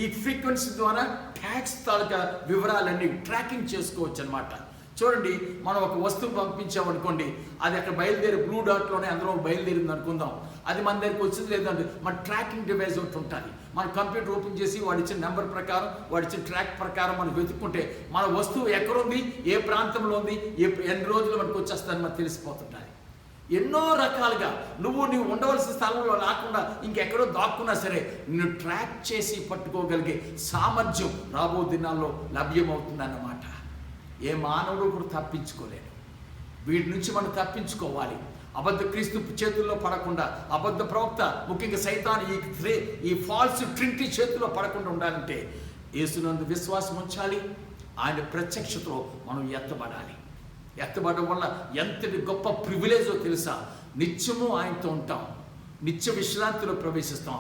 ఈ ఫ్రీక్వెన్సీ ద్వారా ట్యాక్స్ తాలూకా వివరాలన్నీ ట్రాకింగ్ చేసుకోవచ్చు అనమాట. చూడండి, మనం ఒక వస్తువు పంపించామనుకోండి, అది అక్కడ బయలుదేరి బ్లూ డాట్లోనే అందులో బయలుదేరింది అనుకుందాం. అది మన దగ్గరికి వచ్చింది లేదంటే మన ట్రాకింగ్ డివైస్ ఒకటి ఉంటుంది. మన కంప్యూటర్ ఓపెన్ చేసి వాడిచ్చిన నెంబర్ ప్రకారం, వాడిచ్చిన ట్రాక్ ప్రకారం మనం వెతుక్కుంటే మన వస్తువు ఎక్కడుంది, ఏ ప్రాంతంలో ఉంది, ఎన్ని రోజులు మనకు వచ్చేస్తుందని మనకు తెలిసిపోతుంటుంది. ఎన్నో రకాలుగా నువ్వు ఉండవలసిన స్థలంలో లేకుండా ఇంకెక్కడో దాక్కున్నా సరే నిన్ను ట్రాక్ చేసి పట్టుకోగలిగే సామర్థ్యం రాబో దినాల్లో లభ్యమవుతుందన్నమాట. ఏ మానవుడు కూడా తప్పించుకోలేడు. వీటి నుంచి మనం తప్పించుకోవాలి. అబద్ధ క్రీస్తు చేతుల్లో పడకుండా, అబద్ధ ప్రవక్త ముఖ్యంగా సైతాను ఈ ఫాల్స్ ట్రినిటీ చేతుల్లో పడకుండా ఉండాలంటే యేసునందు విశ్వాసం ఉంచాలి. ఆయన ప్రత్యక్షతలో మనం ఎత్తబడడం వల్ల ఎంతటి గొప్ప ప్రివిలేజో తెలుసా. నిత్యము ఆయనతో ఉంటాం, నిత్య విశ్రాంతిలో ప్రవేశిస్తాం.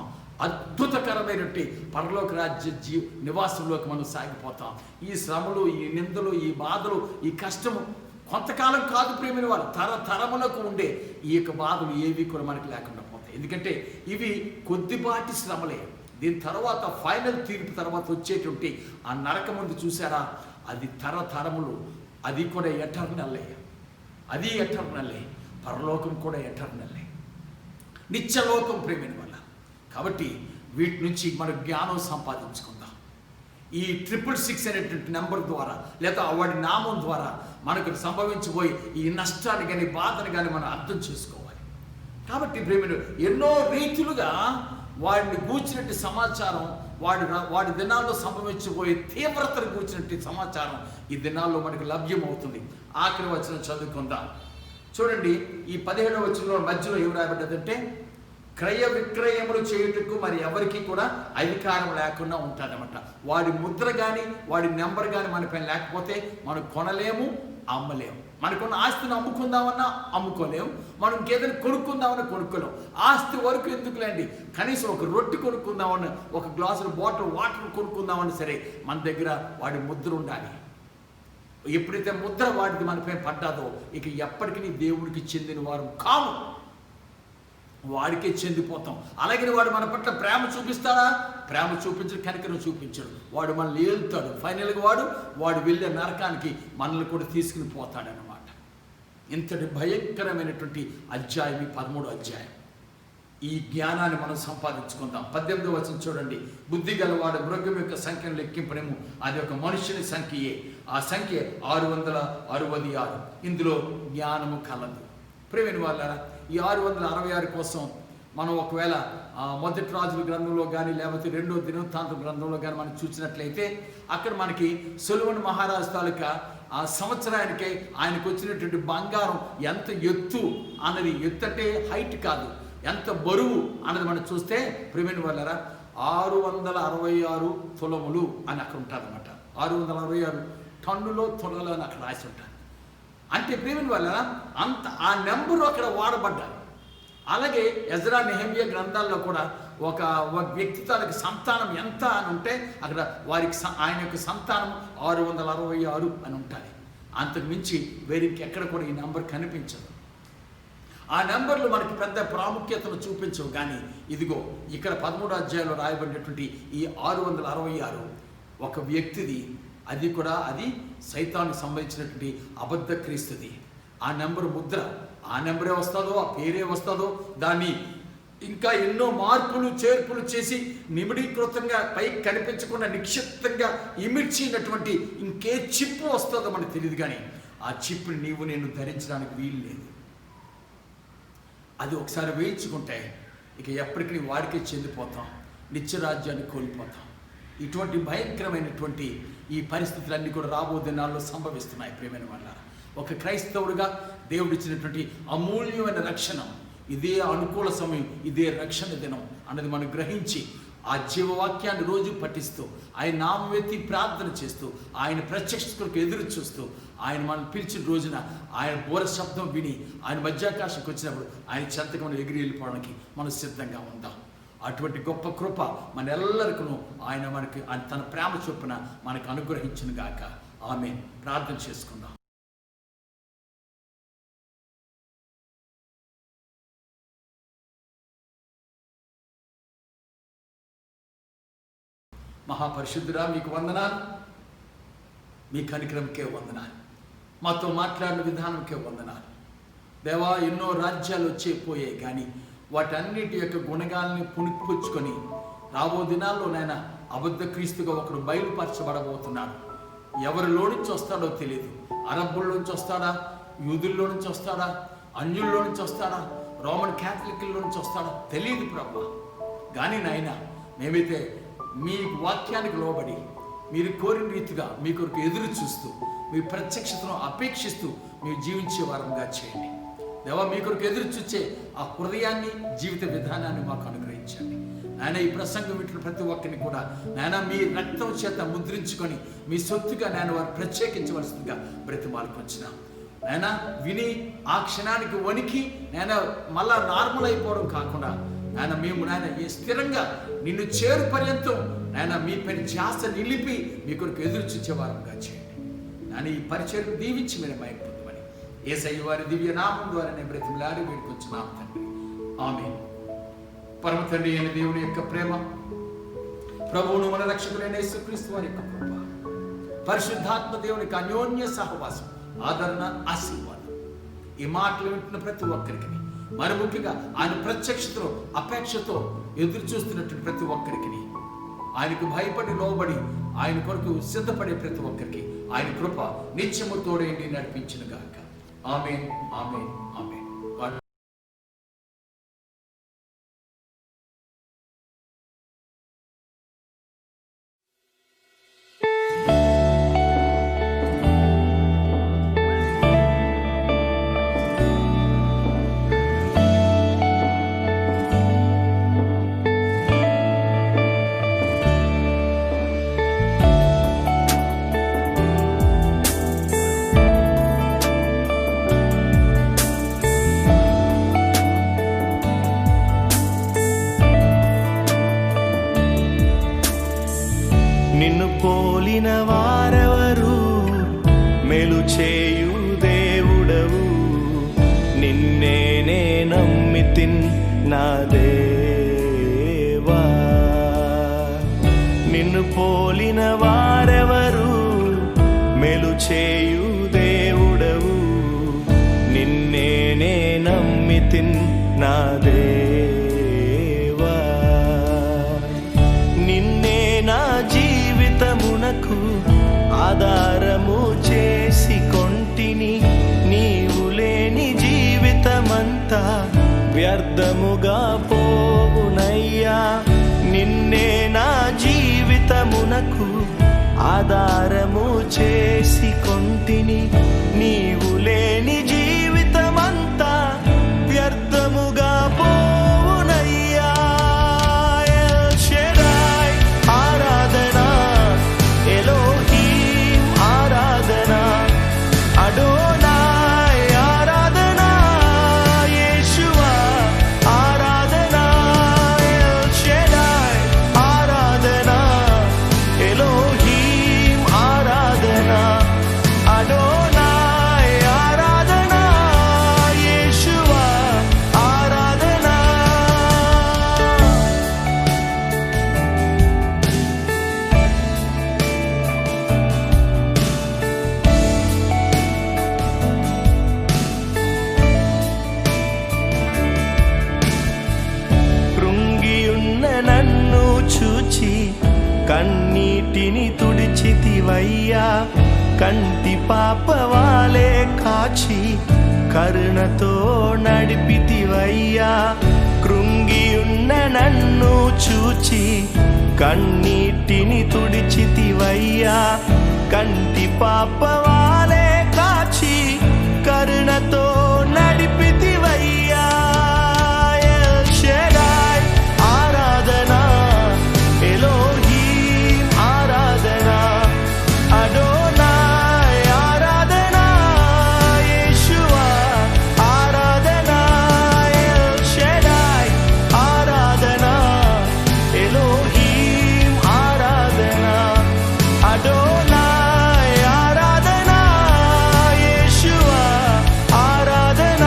అద్భుతకరమైనటువంటి పరలోక రాజ్య నివాసంలోకి మనం సాగిపోతాం. ఈ శ్రమలు, ఈ నిందలు, ఈ బాధలు, ఈ కష్టము కొంతకాలం కాదు ప్రేమిన వాళ్ళు, తరములకు ఉండే ఈ యొక్క బాధలు ఏవి కూడా మనకి లేకుండా పోతాయి. ఎందుకంటే ఇవి కొద్దిపాటి శ్రమలే. దీని తర్వాత ఫైనల్ తీర్పు తర్వాత వచ్చేటువంటి ఆ నరకముందు చూసారా, అది తరములు, అది కూడా ఎటర్నల్లే. పరలోకం కూడా ఎటర్నల్లే, నిత్యలోకం ప్రేమిన వల్ల. కాబట్టి వీటి నుంచి మన జ్ఞానం సంపాదించుకుందాం. ఈ 666 అనేటువంటి నెంబర్ ద్వారా లేదా వాడి నామం ద్వారా మనకు సంభవించబోయి ఈ నష్టాన్ని కానీ బాధను కానీ మనం అర్థం చేసుకోవాలి. కాబట్టి ప్రేమిను ఎన్నో రీతులుగా వాడిని గూర్చినట్టు సమాచారం, వాడి దినాల్లో సంభవించబోయే తీవ్రతను గూర్చినట్టు సమాచారం ఈ దినాల్లో మనకు లభ్యమవుతుంది. ఆఖరి వచనం చదువుకుందాం. చూడండి, ఈ 17వ వచనంలో మధ్యలో ఏం రాయబడ్డదంటే, క్రయ విక్రయములు చేయుటకు మరి ఎవరికి కూడా అధికారం లేకుండా ఉంటాడనమాట. వాడి ముద్ర కానీ వాడి నెంబర్ కానీ మన పైన లేకపోతే మనం కొనలేము, అమ్మలేము. మనకున్న ఆస్తిని అమ్ముకుందామన్నా అమ్ముకోలేము, మనం ఇంకేదైనా కొనుక్కుందామన్నా కొనుక్కోలేము. ఆస్తి వరకు ఎందుకులేండి, కనీసం ఒక రొట్టె కొనుక్కుందామన్నా, ఒక గ్లాసుల బాటిల్ వాటర్ కొనుక్కుందామన్నా సరే మన దగ్గర వాడి ముద్ర ఉండాలి. ఎప్పుడైతే ముద్ర వాడిది మనపై పడ్డాదో ఇక ఎప్పటికీ దేవుడికి చెందిన వారు కాము, వాడికే చెందిపోతాం. అలాగే వాడు మన పట్ల ప్రేమ చూపిస్తాడా? ప్రేమ చూపించడు, కనికరం చూపించడు. వాడు మనల్ని ఏలుతాడు. ఫైనల్గా వాడు వెళ్ళే నరకానికి మనల్ని కూడా తీసుకుని పోతాడనమాట. ఇంతటి భయంకరమైనటువంటి అధ్యాయం ఈ 13వ అధ్యాయం. ఈ జ్ఞానాన్ని మనం సంపాదించుకుందాం. 18వ వచనం చూడండి, బుద్ధి గలవాడు మృగం యొక్క సంఖ్యను లెక్కింపడేమో, అది ఒక మనుషుని సంఖ్యయే, ఆ సంఖ్య 666. ఇందులో జ్ఞానము కలదు. ప్రియమైన వాళ్ళారా, ఈ 666 కోసం మనం ఒకవేళ మొదటి రాజుల గ్రంథంలో కానీ లేకపోతే 2వ దినవృత్తాంతం గ్రంథంలో కానీ మనం చూసినట్లయితే అక్కడ మనకి సొలొమోను మహారాజు తాలూకా ఆ సంవత్సరానికి ఆయనకు వచ్చినటువంటి బంగారం ఎంత ఎత్తు అన్నది, ఎత్తు అంటే హైట్ కాదు, ఎంత బరువు అన్నది మనం చూస్తే ప్రియమైన వాళ్ళారా 666 తులములు అని అక్కడ ఉంటుంది అనమాట. 666 టన్నులో తులలు అని అక్కడ రాసి ఉంటారు. అంటే ప్రియమైన వల్ల అంత ఆ నెంబరు అక్కడ వాడబడ్డారు. అలాగే ఎజ్రా నెహెమ్యా గ్రంథాల్లో కూడా ఒక వ్యక్తి తాలూకు సంతానం ఎంత అని ఉంటే అక్కడ వారికి ఆయన యొక్క సంతానం 666 అని ఉంటుంది. అంతకు మించి వేరికి ఎక్కడ కూడా ఈ నెంబర్ కనిపించదు. ఆ నెంబర్లు మనకి పెద్ద ప్రాముఖ్యతను చూపించవు. కానీ ఇదిగో ఇక్కడ 13వ అధ్యాయంలో రాయబడినటువంటి ఈ 666 ఒక వ్యక్తిది, అది కూడా అది సైతానికి సంబంధించినటువంటి అబద్ధ క్రీస్తుది. ఆ నెంబర్ ముద్ర, ఆ నెంబరే వస్తుందో, ఆ పేరే వస్తుందో, దాన్ని ఇంకా ఎన్నో మార్పులు చేర్పులు చేసి నిమిడీకృతంగా పైకి కనిపించకుండా నిక్షిప్తంగా ఇమిడ్చినటువంటి ఇంకే చిప్పు వస్తుందో మనకు తెలియదు. కానీ ఆ చిప్పుని నీవు నేను ధరించడానికి వీలు లేదు. అది ఒకసారి వేయించుకుంటే ఇక ఎప్పటికీ వాడికే చెందిపోతాం, నిత్యరాజ్యాన్ని కోల్పోతాం. ఇటువంటి భయంకరమైనటువంటి ఈ పరిస్థితులన్నీ కూడా రాబో దినాల్లో సంభవిస్తున్నాయి. ప్రియమైన వాళ్ళారా, ఒక క్రైస్తవుడిగా దేవుడు ఇచ్చినటువంటి అమూల్యమైన రక్షణ, ఇదే అనుకూల సమయం, ఇదే రక్షణ దినం అన్నది మనం గ్రహించి ఆ జీవవాక్యాన్ని రోజు పఠిస్తూ ఆయన నామం ఎత్తి ప్రార్థన చేస్తూ ఆయన ప్రత్యక్షతకు ఎదురు చూస్తూ ఆయన మనం పిలిచిన రోజున ఆయన బోర శబ్దం విని ఆయన మధ్యాకాశంకి వచ్చినప్పుడు ఆయన చెంతకు మనం ఎగిరి వెళ్ళిపోవడానికి మనం సిద్ధంగా ఉందాం. అటువంటి గొప్ప కృప మన ఎల్లరికను ఆయన మనకి తన ప్రేమ చొప్పున మనకు అనుగ్రహించును గాక. ఆమేన్. ప్రార్థన చేసుకుందాం. మహాపరిశుద్ధుడా, మీకు వందనాలు, మీ కనికరంకే వందనాలు, మాతో మాట్లాడిన విధానంకే వందనాలు. దేవా, ఎన్నో రాజ్యాలు వచ్చేపోయాయి, కానీ వాటన్నిటి యొక్క గుణగాల్ని పుణికిపుచ్చుకొని రాబో దినాల్లో నాయన అబద్ధ క్రీస్తుగా ఒకరు బయలుపరచబడబోతున్నాడు. ఎవరిలో నుంచి వస్తాడో తెలియదు. అరబ్బుల్లో నుంచి వస్తాడా, యూదుల్లో నుంచి వస్తాడా, అన్యుల్లో నుంచి వస్తాడా, రోమన్ క్యాథలిక్లో నుంచి వస్తాడా తెలియదు ప్రభా. కానీ నాయన మేమైతే మీ వాక్యానికి లోబడి మీరు కోరిన రీతిగా మీ కొరకు ఎదురు చూస్తూ మీ ప్రత్యక్షతను అపేక్షిస్తూ మీరు జీవించే వారంగా చేయండి. దేవా, మీ కొరకు ఎదురు చూచే ఆ హృదయాన్ని, జీవిత విధానాన్ని మాకు అనుగ్రహించండి. నాయన, ఈ ప్రసంగం వింటున్న ప్రతి ఒక్కరిని కూడా నాయన మీ రక్తం చేత ముద్రించుకొని మీ సొత్తుగా నాయన వారు ప్రత్యేకించవలసిందిగా బ్రతిమాలుకొచ్చినాం. నాయన విని ఆ క్షణానికి వణికి నాయన మళ్ళా నార్మల్ అయిపోవడం కాకుండా నాయన మేము నాయన ఈ స్థిరంగా నిన్ను చేరు పర్యంతం నాయన మీ పైన ధ్యాస నిలిపి మీ కొరకు ఎదురు చూచేవారంగా చేయండి. నాయన ఈ పరిచయం దీవించి మీరు మైపొందమని యేసయ్య వారి దివ్య నామం ద్వారా నేను బ్రతిమలాడి వేడుకొచ్చున్నాం తండ్రి. ఆమేన్. పరమ తండ్రి అయిన దేవుని యొక్క ప్రేమ, ప్రభువును మన రక్షకుడైన యేసుక్రీస్తు వారి యొక్క కృప, పరిశుద్ధాత్మ దేవుని యొక్క అన్యోన్య సహవాసం, ఆదరణ, ఆశీర్వాదం ఈ మాటలు వింటున్న ప్రతి ఒక్కరికి, మరి ముఖ్యంగా ఆయన ప్రత్యక్షతలో అపేక్షతో ఎదురు చూస్తున్నటువంటి ప్రతి ఒక్కరికి, ఆయనకు భయపడి లోబడి ఆయన కొరకు సిద్ధపడే ప్రతి ఒక్కరికి ఆయన కృప నిత్యము తోడేండి నడిపించును గాక. ఆమేన్, ఆమేన్, ఆమేన్. నిన్ను పోలిన వారెవరు? మేలు చేయు దేవుడవు, నిన్నే నే నమ్మితిన్ నా దేవా. నిన్ను పోలిన వారెవరు? మేలు చేయు దేవుడవు, నిన్నే నే నమ్మితిన్ నా దేవా. నిన్నే నా జీవితమునకు ఆధారము చేసి కొంటిని, నీవు లేని జీవితమంతా వ్యర్థముగా పోవునయ్యా. నిన్నే నా జీవితమునకు ఆధారము చేసి కొంటిని, నీవు లేని జీవితమంతా వ్యర్థముగా పోవునయ్యా. ఎల్ షెడాయ్ ఆరాధన, ఎలోహీం ఆరాధన, అడోనాయ్ ఆరాధన, యేషువా ఆరాధన. ఎల్ షెడాయ్ ఆరాధన, ఎలోహీం ఆరాధన, అడోనాయ్ ఆరాధన, యేషువా ఆరాధన. కృంగియున్న నన్ను చూచి కన్నీటిని తుడిచితివయ్యా. కంటి పాపవాలే కాచి కరుణతో నడిపితివయ్యా. కృంగియున్న నన్ను చూచి కన్నీటిని తుడిచితివయ్యా. కంటి పాపవాలే కాచి కరుణతో నడిపితివయ్యా. ఎల్ షెడాయ్ ఆరాధన, ఎలోహీం ఆరాధన, అడోనాయ్ ఆరాధన, యేషువా ఆరాధన. ఎల్ షెడాయ్ ఆరాధన, ఎలోహీం ఆరాధన, అడోనాయ్ ఆరాధన, యేషువా ఆరాధన.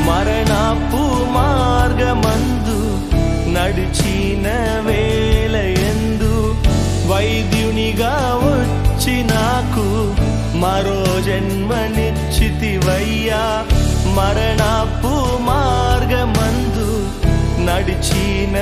మరణపు మార్గమందు నడిచిన వేళయందు వైద్యునిగా వచ్చి నాకు మరో జన్మనిచ్చితివయ్యా. మరణపు మార్గమందు నడిచిన